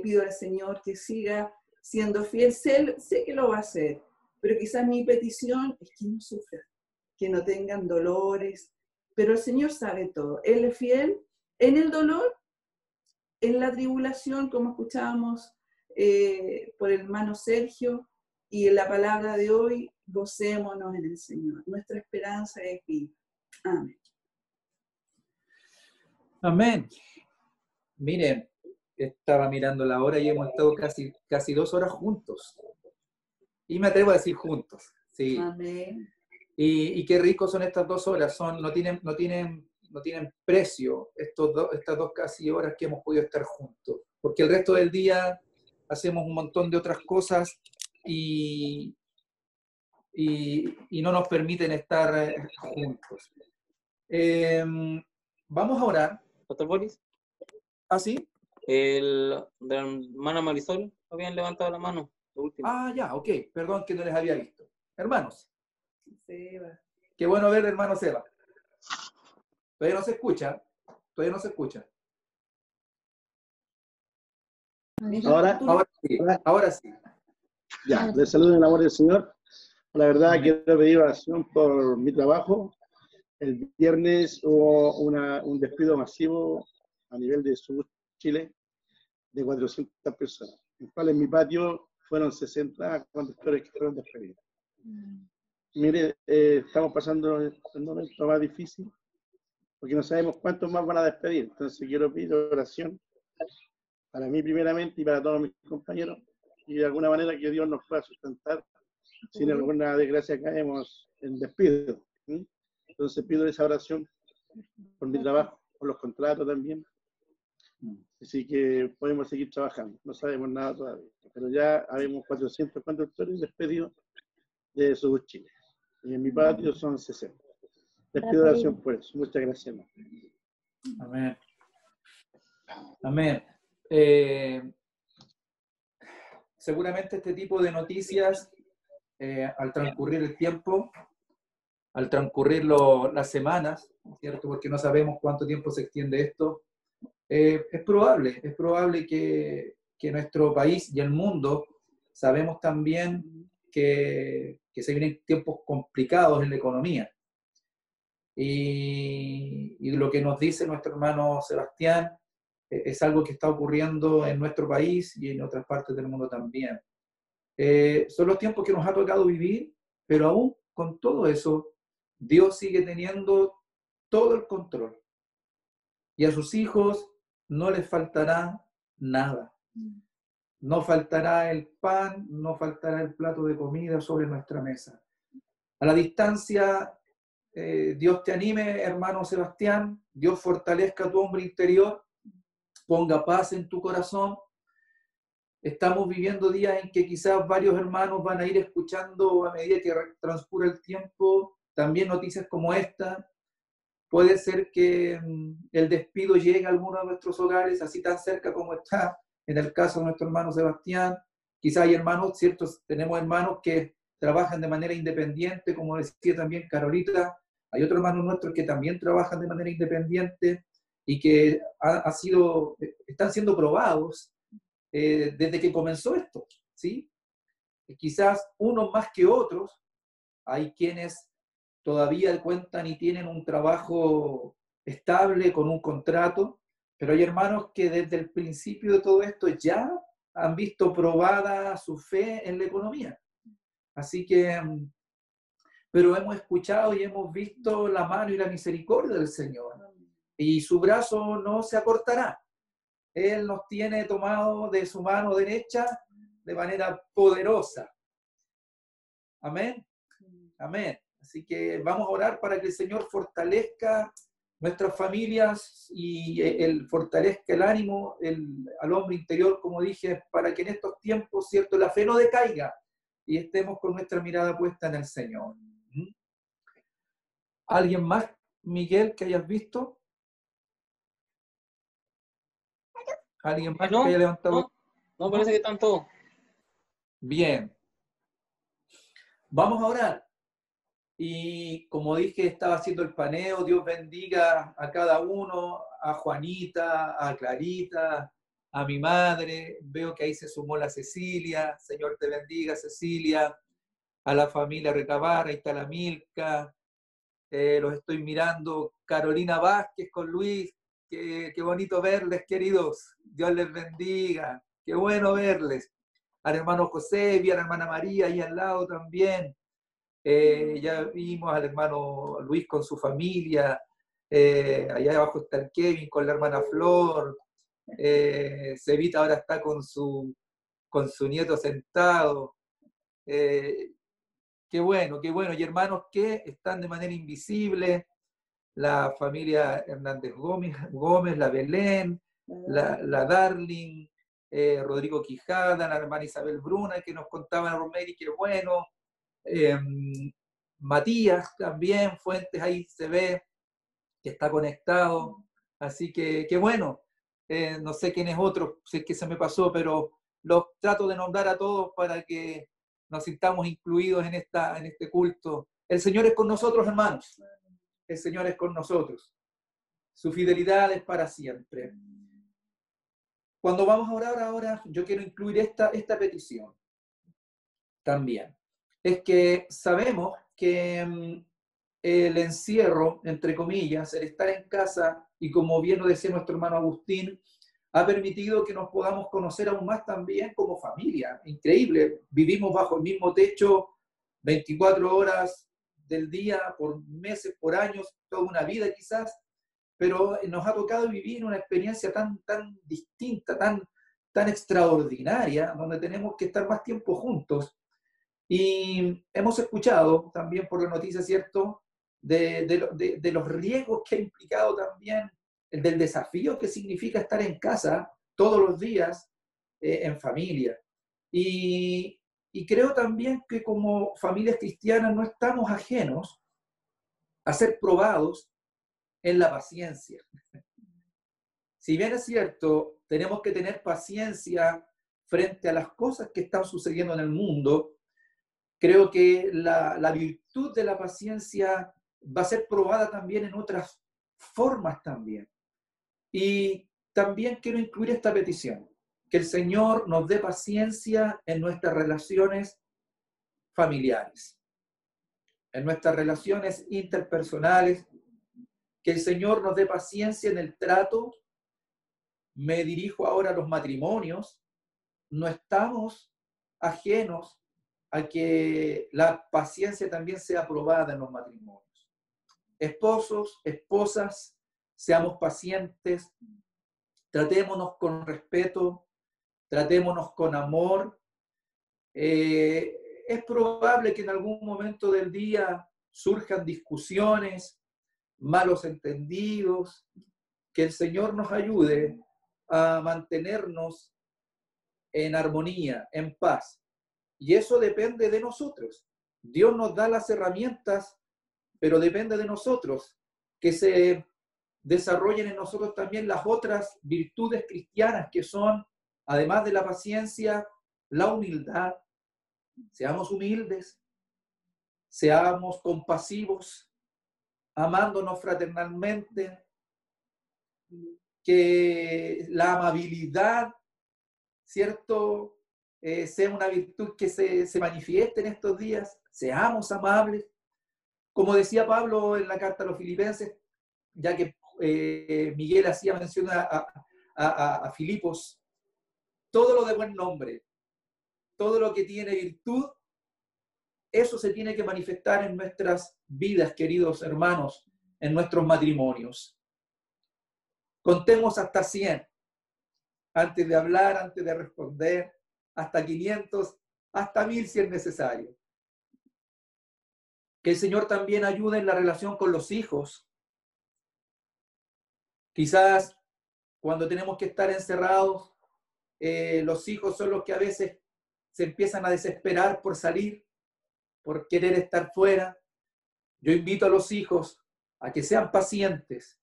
pido al Señor que siga siendo fiel. Sé que lo va a hacer, pero quizás mi petición es que no sufran, que no tengan dolores, pero el Señor sabe todo. Él es fiel en el dolor, en la tribulación, como escuchábamos por el hermano Sergio, Y en la palabra de hoy, gocémonos en el Señor. Nuestra esperanza es viva. Amén. Amén. Miren, estaba mirando la hora y hemos estado casi 2 horas juntos. Y me atrevo a decir juntos. Sí. Amén. Y qué ricos son estas 2 horas. No tienen precio estas 2 casi horas que hemos podido estar juntos. Porque el resto del día hacemos un montón de otras cosas y no nos permiten estar juntos. Vamos a orar. Pastor Boris. ¿Ah, sí? De la hermana Marisol habían levantado la mano. Ah, ya, ok. Perdón que no les había visto. Hermanos. Seba. Qué bueno ver, hermano Seba. Todavía no se escucha. Todavía no se escucha. Ahora sí. Ya, les saludo en el amor del Señor. La verdad, quiero pedir oración por mi trabajo. El viernes hubo un despido masivo a nivel de Sur Chile de 400 personas, en cual en mi patio fueron 60 conductores que fueron despedidos. Mire, estamos pasando el momento más difícil porque no sabemos cuántos más van a despedir. Entonces quiero pedir oración para mí primeramente y para todos mis compañeros, y de alguna manera que Dios nos pueda sustentar si en alguna desgracia caemos en despido. Entonces pido esa oración por mi trabajo, por los contratos también. Así que podemos seguir trabajando. No sabemos nada todavía, pero ya habemos 400 conductores despedidos de Sur Chile. Y en mi patio son 60. Les pido oración por eso. Muchas gracias. Amén. Amén. Seguramente este tipo de noticias, al transcurrir el tiempo, al transcurrir las semanas, ¿cierto? Porque no sabemos cuánto tiempo se extiende esto, es probable que nuestro país y el mundo, sabemos también que se vienen tiempos complicados en la economía. Y lo que nos dice nuestro hermano Sebastián es algo que está ocurriendo en nuestro país y en otras partes del mundo también. Son los tiempos que nos ha tocado vivir, pero aún con todo eso, Dios sigue teniendo todo el control. Y a sus hijos no les faltará nada. No faltará el pan, no faltará el plato de comida sobre nuestra mesa. A la distancia, Dios te anime, hermano Sebastián. Dios fortalezca tu hombre interior. Ponga paz en tu corazón. Estamos viviendo días en que quizás varios hermanos van a ir escuchando a medida que transcurre el tiempo también noticias como esta. Puede ser que el despido llegue a alguno de nuestros hogares, así tan cerca como está en el caso de nuestro hermano Sebastián. Quizás hay hermanos, ciertos, tenemos hermanos que trabajan de manera independiente, como decía también Carolita. Hay otros hermanos nuestros que también trabajan de manera independiente y que están siendo probados desde que comenzó esto, ¿sí? Quizás unos más que otros. Hay quienes todavía cuentan y tienen un trabajo estable con un contrato, pero hay hermanos que desde el principio de todo esto ya han visto probada su fe en la economía. Así que, pero hemos escuchado y hemos visto la mano y la misericordia del Señor, y su brazo no se acortará. Él nos tiene tomado de su mano derecha de manera poderosa. Amén. Amén. Así que vamos a orar para que el Señor fortalezca nuestras familias y fortalezca el ánimo al hombre interior, como dije, para que en estos tiempos, ¿cierto?, la fe no decaiga y estemos con nuestra mirada puesta en el Señor. ¿Alguien más, Miguel, que hayas visto? ¿Alguien más que haya levantado? No, parece que están todos. Bien. Vamos a orar. Y como dije, estaba haciendo el paneo. Dios bendiga a cada uno, a Juanita, a Clarita, a mi madre. Veo que ahí se sumó la Cecilia. Señor te bendiga, Cecilia. A la familia Recabar, ahí está la Milka. Los estoy mirando. Carolina Vázquez con Luis. Qué bonito verles, queridos. Dios les bendiga. Qué bueno verles. al hermano José, vi a la hermana María ahí al lado también. Ya vimos al hermano Luis con su familia. Allá abajo está el Kevin con la hermana Flor. Cevita ahora está con su nieto sentado. Qué bueno, qué bueno. Y hermanos que están de manera invisible, la familia Hernández Gómez, la Belén, la Darling, Rodrigo Quijada, la hermana Isabel Bruna, que nos contaban a Romery, que bueno, Matías también, Fuentes ahí se ve, que está conectado, así que qué bueno. No sé quién es otro, si es que se me pasó, pero los trato de nombrar a todos para que nos sintamos incluidos en este culto. El Señor es con nosotros, hermanos. El Señor es con nosotros. Su fidelidad es para siempre. Cuando vamos a orar ahora, yo quiero incluir esta petición también. Es que sabemos que el encierro, entre comillas, el estar en casa, y como bien lo decía nuestro hermano Agustín, ha permitido que nos podamos conocer aún más también como familia. Increíble, vivimos bajo el mismo techo 24 horas del día, por meses, por años, toda una vida quizás, pero nos ha tocado vivir una experiencia tan distinta, tan extraordinaria, donde tenemos que estar más tiempo juntos. Y hemos escuchado también por la noticia, ¿cierto?, de los riesgos que ha implicado también, del desafío que significa estar en casa todos los días en familia. Y creo también que como familias cristianas no estamos ajenos a ser probados en la paciencia. Si bien es cierto, tenemos que tener paciencia frente a las cosas que están sucediendo en el mundo, creo que la virtud de la paciencia va a ser probada también en otras formas también. Y también quiero incluir esta petición, que el Señor nos dé paciencia en nuestras relaciones familiares, en nuestras relaciones interpersonales, que el Señor nos dé paciencia en el trato. Me dirijo ahora a los matrimonios. No estamos ajenos a que la paciencia también sea probada en los matrimonios. Esposos, esposas, seamos pacientes, tratémonos con respeto, tratémonos con amor. Es probable que en algún momento del día surjan discusiones, malos entendidos, que el Señor nos ayude a mantenernos en armonía, en paz. Y eso depende de nosotros. Dios nos da las herramientas, pero depende de nosotros que se desarrollen en nosotros también las otras virtudes cristianas que son, además de la paciencia, la humildad. Seamos humildes, seamos compasivos, amándonos fraternalmente, que la amabilidad, ¿cierto?, sea una virtud que se manifieste en estos días. Seamos amables. Como decía Pablo en la carta a los Filipenses, ya que Miguel hacía mención a Filipos, todo lo de buen nombre, todo lo que tiene virtud, eso se tiene que manifestar en nuestras vidas, queridos hermanos, en nuestros matrimonios. Contemos hasta 100 antes de hablar, antes de responder, hasta 500, hasta 1000 si es necesario. Que el Señor también ayude en la relación con los hijos. Quizás cuando tenemos que estar encerrados, los hijos son los que a veces se empiezan a desesperar por salir, por querer estar fuera. Yo invito a los hijos a que sean pacientes,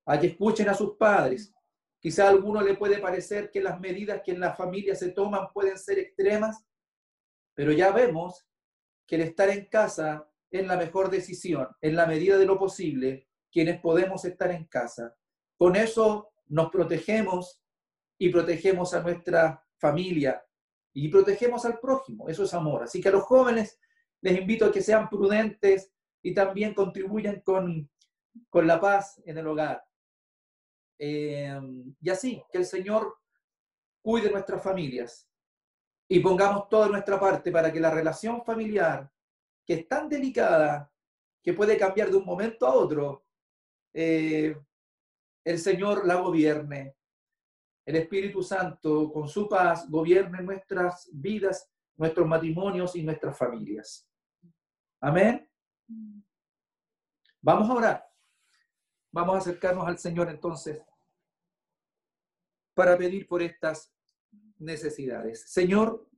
a que escuchen a sus padres. Quizá a alguno le puede parecer que las medidas que en la familia se toman pueden ser extremas, pero ya vemos que el estar en casa es la mejor decisión, en la medida de lo posible, quienes podemos estar en casa. Con eso nos protegemos y protegemos a nuestra familia y protegemos al prójimo. Eso es amor. Así que a los jóvenes les invito a que sean prudentes y también contribuyan con la paz en el hogar. Y así, que el Señor cuide nuestras familias, y pongamos toda nuestra parte para que la relación familiar, que es tan delicada, que puede cambiar de un momento a otro, el Señor la gobierne. El Espíritu Santo, con su paz, gobierne nuestras vidas, nuestros matrimonios y nuestras familias. Amén. Vamos a orar. Vamos a acercarnos al Señor entonces para pedir por estas necesidades. Señor,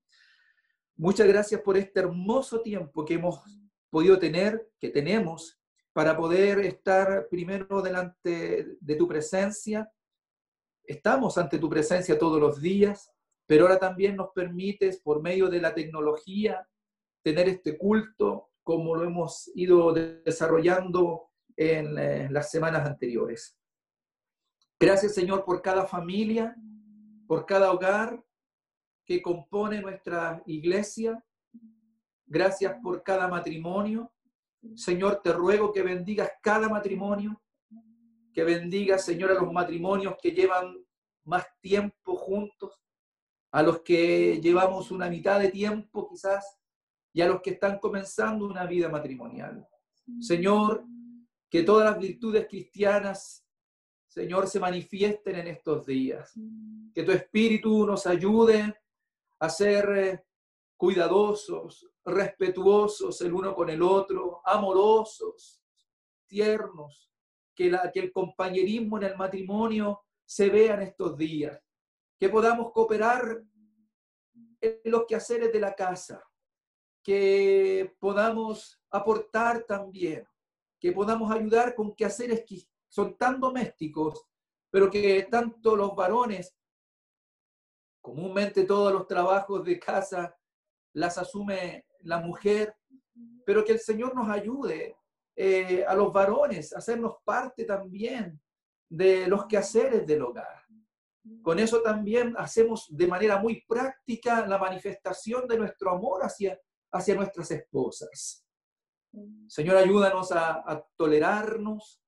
muchas gracias por este hermoso tiempo que hemos podido tener, que tenemos, para poder estar primero delante de tu presencia. Estamos ante tu presencia todos los días, pero ahora también nos permites, por medio de la tecnología, tener este culto como lo hemos ido desarrollando en las semanas anteriores. Gracias, Señor, por cada familia, por cada hogar que compone nuestra iglesia. Gracias por cada matrimonio. Señor, te ruego que bendigas cada matrimonio, que bendigas, Señor, a los matrimonios que llevan más tiempo juntos, a los que llevamos una mitad de tiempo quizás, y a los que están comenzando una vida matrimonial. Señor, que todas las virtudes cristianas, Señor, se manifiesten en estos días. Que tu Espíritu nos ayude a ser cuidadosos, respetuosos el uno con el otro, amorosos, tiernos, que el compañerismo en el matrimonio se vea en estos días, que podamos cooperar en los quehaceres de la casa, que podamos aportar también, que podamos ayudar con quehaceres que son tan domésticos, pero que tanto los varones, comúnmente todos los trabajos de casa las asume la mujer, pero que el Señor nos ayude a los varones a hacernos parte también de los quehaceres del hogar. Con eso también hacemos de manera muy práctica la manifestación de nuestro amor hacia nuestras esposas. Señor, ayúdanos a tolerarnos,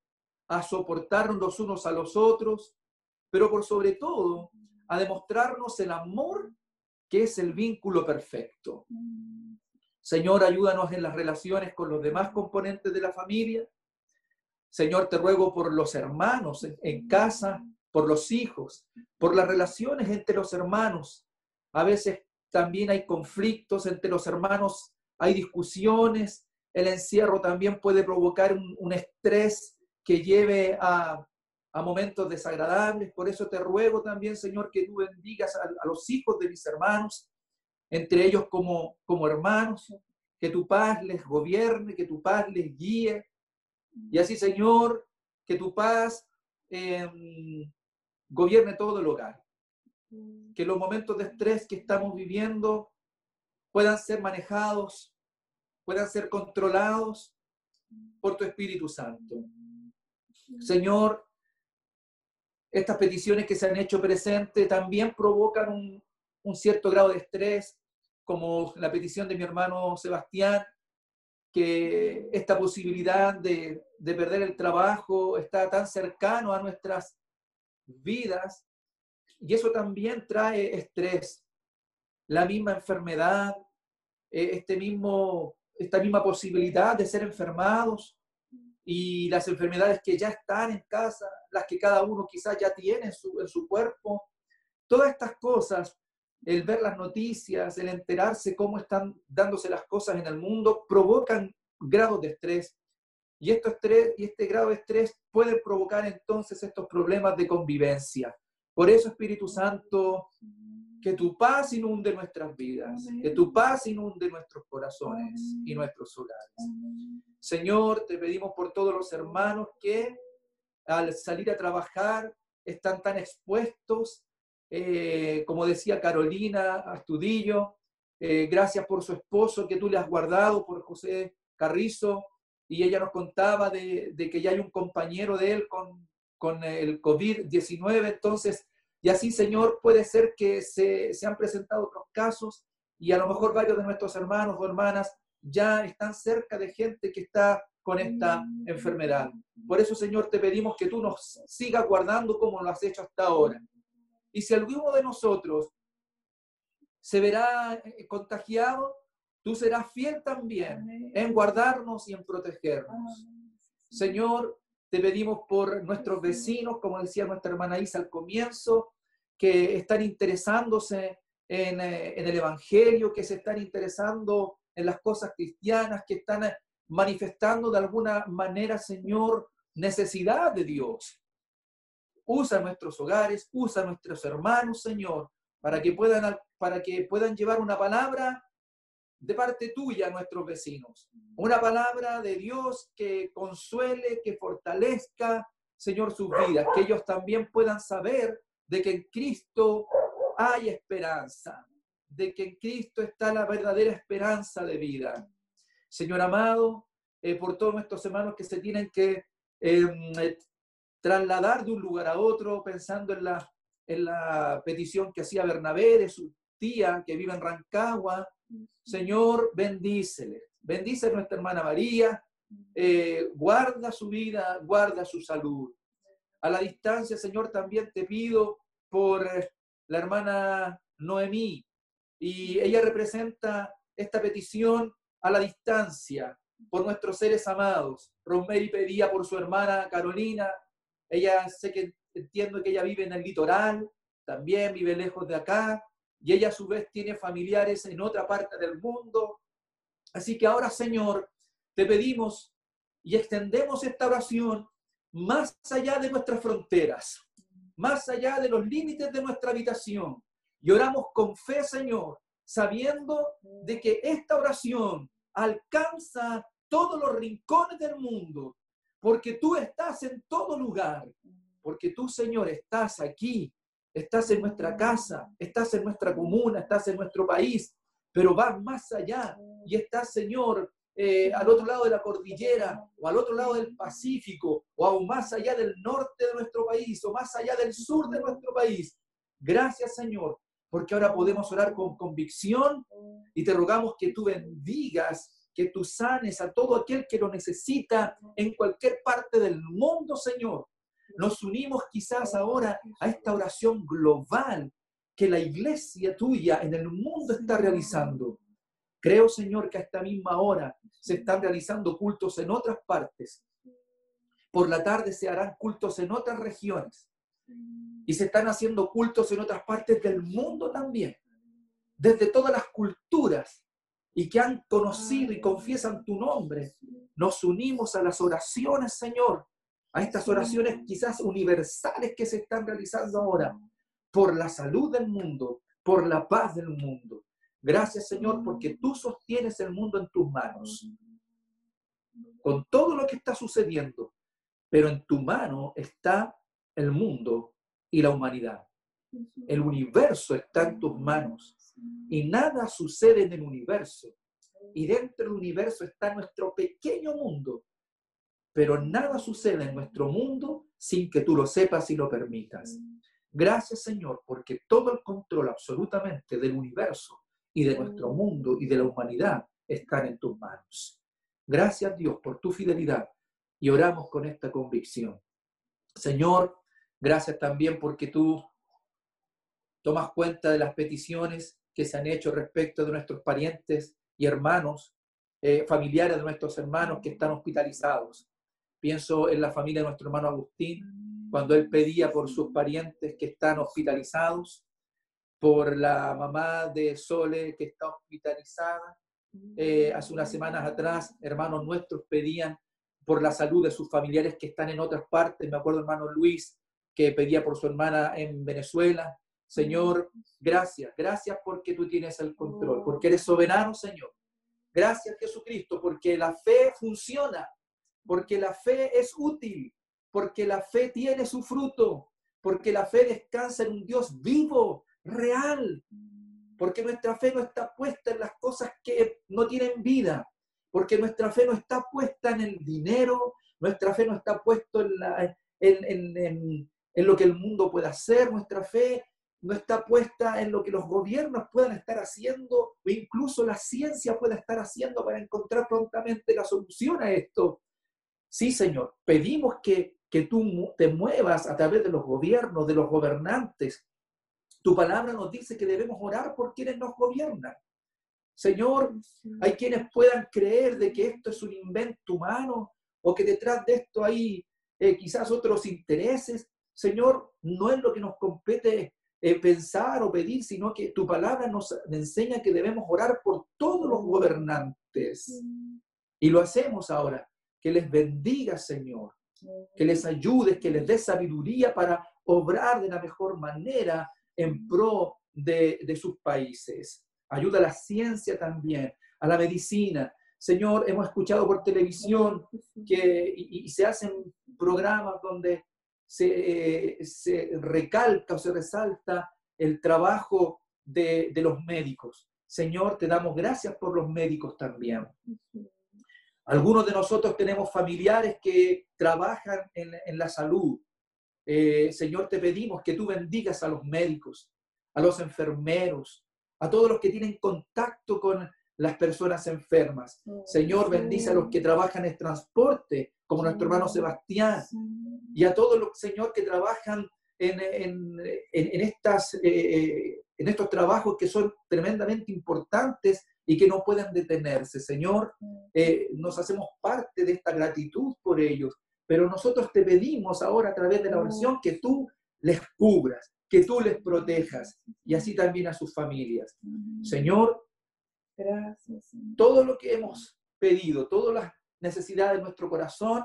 a soportarnos los unos a los otros, pero por sobre todo a demostrarnos el amor que es el vínculo perfecto. Señor, ayúdanos en las relaciones con los demás componentes de la familia. Señor, te ruego por los hermanos en casa, por los hijos, por las relaciones entre los hermanos. A veces también hay conflictos entre los hermanos, hay discusiones. El encierro también puede provocar un estrés que lleve a momentos desagradables. Por eso te ruego también, Señor, que tú bendigas a los hijos de mis hermanos, entre ellos como hermanos, que tu paz les gobierne, que tu paz les guíe. Y así, Señor, que tu paz gobierne todo el hogar. Que los momentos de estrés que estamos viviendo puedan ser manejados, puedan ser controlados por tu Espíritu Santo. Señor, estas peticiones que se han hecho presentes también provocan un cierto grado de estrés, como la petición de mi hermano Sebastián, que esta posibilidad de perder el trabajo está tan cercano a nuestras vidas, y eso también trae estrés. La misma enfermedad, esta misma posibilidad de ser enfermados, y las enfermedades que ya están en casa, las que cada uno quizás ya tiene en su cuerpo, todas estas cosas, el ver las noticias, el enterarse cómo están dándose las cosas en el mundo, provocan grados de estrés. Y este grado de estrés puede provocar entonces estos problemas de convivencia. Por eso, Espíritu Santo, que tu paz inunde nuestras vidas, que tu paz inunde nuestros corazones y nuestros hogares. Señor, te pedimos por todos los hermanos que al salir a trabajar están tan expuestos, como decía Carolina Astudillo, gracias por su esposo que tú le has guardado, por José Carrizo, y ella nos contaba de que ya hay un compañero de él con el COVID-19, entonces, y así, Señor, puede ser que se han presentado otros casos, y a lo mejor varios de nuestros hermanos o hermanas ya están cerca de gente que está con esta enfermedad. Por eso, Señor, te pedimos que tú nos sigas guardando como lo has hecho hasta ahora. Y si alguno de nosotros se verá contagiado, tú serás fiel también en guardarnos y en protegernos. Señor, te pedimos por nuestros vecinos, como decía nuestra hermana Isa al comienzo, que están interesándose en el Evangelio, que se están interesando en las cosas cristianas, que están manifestando de alguna manera, Señor, necesidad de Dios. Usa nuestros hogares, usa nuestros hermanos, Señor, para que puedan llevar una palabra de parte tuya a nuestros vecinos. Una palabra de Dios que consuele, que fortalezca, Señor, sus vidas. Que ellos también puedan saber de que en Cristo hay esperanza, de que en Cristo está la verdadera esperanza de vida. Señor amado, por todos nuestros hermanos que se tienen que trasladar de un lugar a otro, pensando en la petición que hacía Bernabé de su tía que vive en Rancagua. Señor, bendícele. Bendice a nuestra hermana María, guarda su vida, guarda su salud. A la distancia, Señor, también te pido por la hermana Noemí, y ella representa esta petición a la distancia, por nuestros seres amados. Rosemary pedía por su hermana Carolina, ella entiendo que ella vive en el litoral, también vive lejos de acá, y ella a su vez tiene familiares en otra parte del mundo. Así que ahora, Señor, te pedimos y extendemos esta oración más allá de nuestras fronteras, más allá de los límites de nuestra habitación. Y oramos con fe, Señor, sabiendo de que esta oración alcanza todos los rincones del mundo, porque tú estás en todo lugar, porque tú, Señor, estás aquí, estás en nuestra casa, estás en nuestra comuna, estás en nuestro país, pero vas más allá y estás, Señor, al otro lado de la cordillera, o al otro lado del Pacífico, o aún más allá del norte de nuestro país, o más allá del sur de nuestro país. Gracias, Señor, porque ahora podemos orar con convicción y te rogamos que tú bendigas, que tú sanes a todo aquel que lo necesita en cualquier parte del mundo, Señor. Nos unimos quizás ahora a esta oración global que la iglesia tuya en el mundo está realizando. Creo, Señor, que a esta misma hora se están realizando cultos en otras partes. Por la tarde se harán cultos en otras regiones. Y se están haciendo cultos en otras partes del mundo también. Desde todas las culturas y que han conocido y confiesan tu nombre, nos unimos a las oraciones, Señor, a estas oraciones quizás universales que se están realizando ahora, por la salud del mundo, por la paz del mundo. Gracias, Señor, porque tú sostienes el mundo en tus manos, con todo lo que está sucediendo, pero en tu mano está el mundo y la humanidad. El universo está en tus manos y nada sucede en el universo. Y dentro del universo está nuestro pequeño mundo, pero nada sucede en nuestro mundo sin que tú lo sepas y lo permitas. Gracias, Señor, porque todo el control absolutamente del universo y de nuestro mundo y de la humanidad están en tus manos. Gracias, Dios, por tu fidelidad y oramos con esta convicción. Señor, gracias también porque tú tomas cuenta de las peticiones que se han hecho respecto de nuestros parientes y hermanos, familiares de nuestros hermanos que están hospitalizados. Pienso en la familia de nuestro hermano Agustín, cuando él pedía por sus parientes que están hospitalizados, por la mamá de Sole que está hospitalizada. Hace unas semanas atrás, hermanos nuestros pedían por la salud de sus familiares que están en otras partes. Me acuerdo, hermano Luis, que pedía por su hermana en Venezuela. Señor, gracias porque tú tienes el control, porque eres soberano, Señor. Gracias, Jesucristo, porque la fe funciona, porque la fe es útil, porque la fe tiene su fruto, porque la fe descansa en un Dios vivo, real, porque nuestra fe no está puesta en las cosas que no tienen vida, porque nuestra fe no está puesta en el dinero, nuestra fe no está puesta en lo que el mundo pueda hacer, nuestra fe no está puesta en lo que los gobiernos puedan estar haciendo o incluso la ciencia pueda estar haciendo para encontrar prontamente la solución a esto. Sí, Señor, pedimos que tú te muevas a través de los gobiernos, de los gobernantes, Tu palabra nos dice que debemos orar por quienes nos gobiernan. Señor, hay quienes puedan creer de que esto es un invento humano o que detrás de esto hay quizás otros intereses. Señor, no es lo que nos compete pensar o pedir, sino que tu palabra nos enseña que debemos orar por todos los gobernantes. Y lo hacemos ahora. Que les bendiga, Señor. Que les ayudes, que les des sabiduría para obrar de la mejor manera en pro de sus países. Ayuda a la ciencia también, a la medicina. Señor, hemos escuchado por televisión y se hacen programas donde se recalca o se resalta el trabajo de los médicos. Señor, te damos gracias por los médicos también. Algunos de nosotros tenemos familiares que trabajan en la salud. Señor, te pedimos que tú bendigas a los médicos, a los enfermeros, a todos los que tienen contacto con las personas enfermas. Señor, bendice a los que trabajan en transporte, como nuestro hermano Sebastián, y a todos los, Señor, que trabajan en estos trabajos que son tremendamente importantes y que no pueden detenerse. Señor, nos hacemos parte de esta gratitud por ellos, pero nosotros te pedimos ahora a través de la oración que tú les cubras, que tú les protejas, y así también a sus familias. Señor, Gracias. todo lo que hemos pedido, todas las necesidades de nuestro corazón,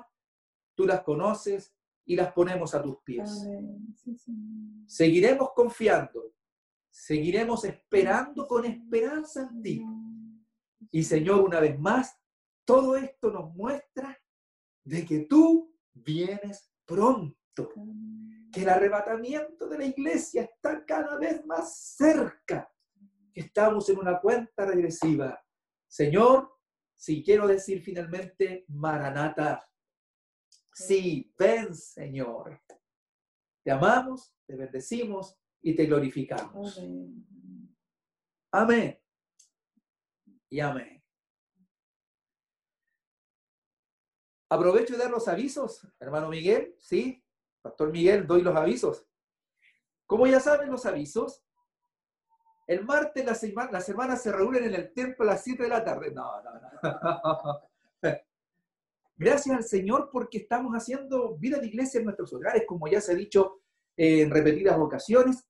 tú las conoces y las ponemos a tus pies. Amén. Sí, Señor. Seguiremos confiando, seguiremos esperando con esperanza en ti. Y Señor, una vez más, todo esto nos muestra de que tú vienes pronto, que el arrebatamiento de la iglesia está cada vez más cerca, que estamos en una cuenta regresiva. Señor, si quiero decir finalmente, Maranata, sí, ven, Señor. Te amamos, te bendecimos y te glorificamos. Amén. Amén. Y amén. Aprovecho de dar los avisos, hermano Miguel, ¿sí? Pastor Miguel, doy los avisos. Como ya saben los avisos, el martes las hermanas se reúnen en el templo a las 7 de la tarde. No. Gracias al Señor porque estamos haciendo vida de iglesia en nuestros hogares, como ya se ha dicho en repetidas ocasiones.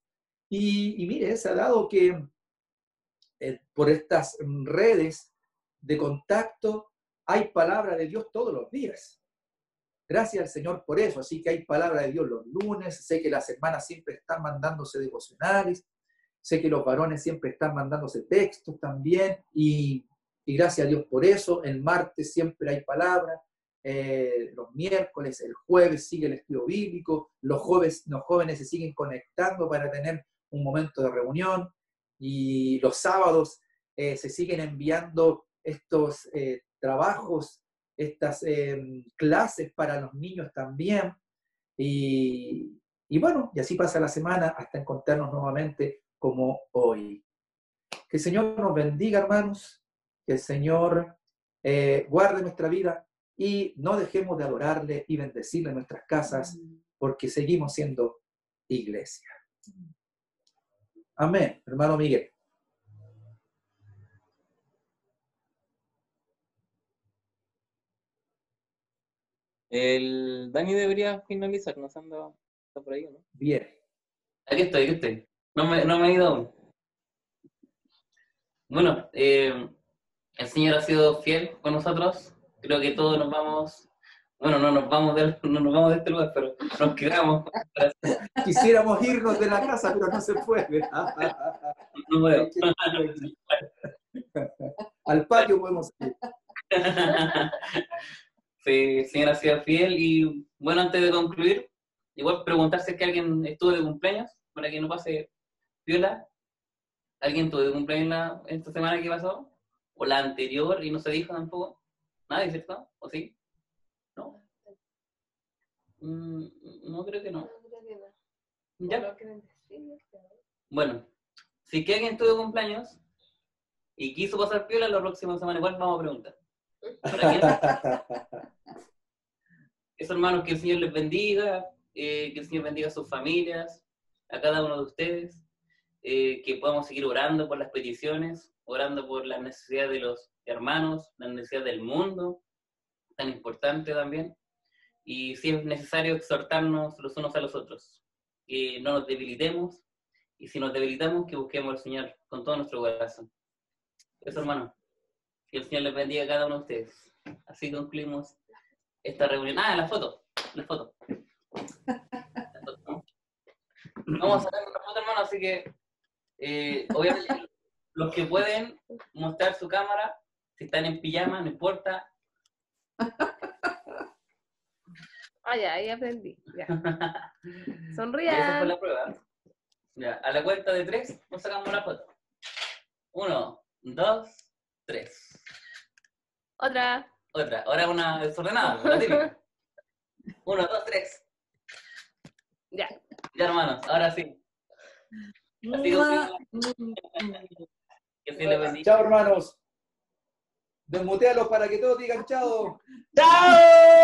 Y mire, se ha dado que por estas redes de contacto hay palabra de Dios todos los días. Gracias al Señor por eso. Así que hay palabra de Dios los lunes. Sé que las hermanas siempre están mandándose devocionales. Sé que los varones siempre están mandándose textos también. Y gracias a Dios por eso. El martes siempre hay palabra. Los miércoles, el jueves sigue el estudio bíblico. Los jóvenes se siguen conectando para tener un momento de reunión. Y los sábados se siguen enviando estos trabajos, estas clases para los niños también. Y bueno, y así pasa la semana hasta encontrarnos nuevamente como hoy. Que el Señor nos bendiga, hermanos. Que el Señor guarde nuestra vida y no dejemos de adorarle y bendecirle en nuestras casas porque seguimos siendo iglesia. Amén, hermano Miguel. El Dani debería finalizar, no se anda está por ahí, ¿no? Bien. Aquí estoy. No me he ido aún. Bueno, el Señor ha sido fiel con nosotros. Creo que todos nos vamos. Bueno, no nos vamos de este lugar, pero nos quedamos. Quisiéramos irnos de la casa, pero no se puede. No puedo. Al patio podemos ir. Sí, el Señor ha sido fiel. Y bueno, antes de concluir, igual preguntarse si es que alguien estuvo de cumpleaños, para que no pase viola. ¿Alguien tuvo de cumpleaños esta semana que pasó? ¿O la anterior y no se dijo tampoco? ¿Nadie, cierto? ¿O sí? ¿No? No creo que no. ¿Ya? Bueno, si que alguien tuvo cumpleaños y quiso pasar piola, la próxima semana igual vamos a preguntar. Eso, hermanos, que el Señor les bendiga, que el Señor bendiga a sus familias, a cada uno de ustedes. que podamos seguir orando por las peticiones, orando por las necesidades de los hermanos, las necesidades del mundo, tan importante también. Y si es necesario exhortarnos los unos a los otros, que no nos debilitemos, y si nos debilitamos, que busquemos al Señor con todo nuestro corazón. Eso, hermano. Que el Señor les bendiga a cada uno de ustedes. Así concluimos esta reunión. Ah, la foto. Vamos a sacar una foto, hermano, así que obviamente los que pueden mostrar su cámara, si están en pijama, no importa. Ah, ya, ahí aprendí. Ya. Esa Sonrían. fue la prueba. Ya, a la cuenta de 3 nos sacamos la foto. 1, 2, 3. Otra. Ahora una desordenada, la típica. 1, 2, 3. Ya. Ya, hermanos, ahora sí. Así que sí les bendiga. Chao, hermanos. Desmutealos para que todos digan chao. ¡Chao!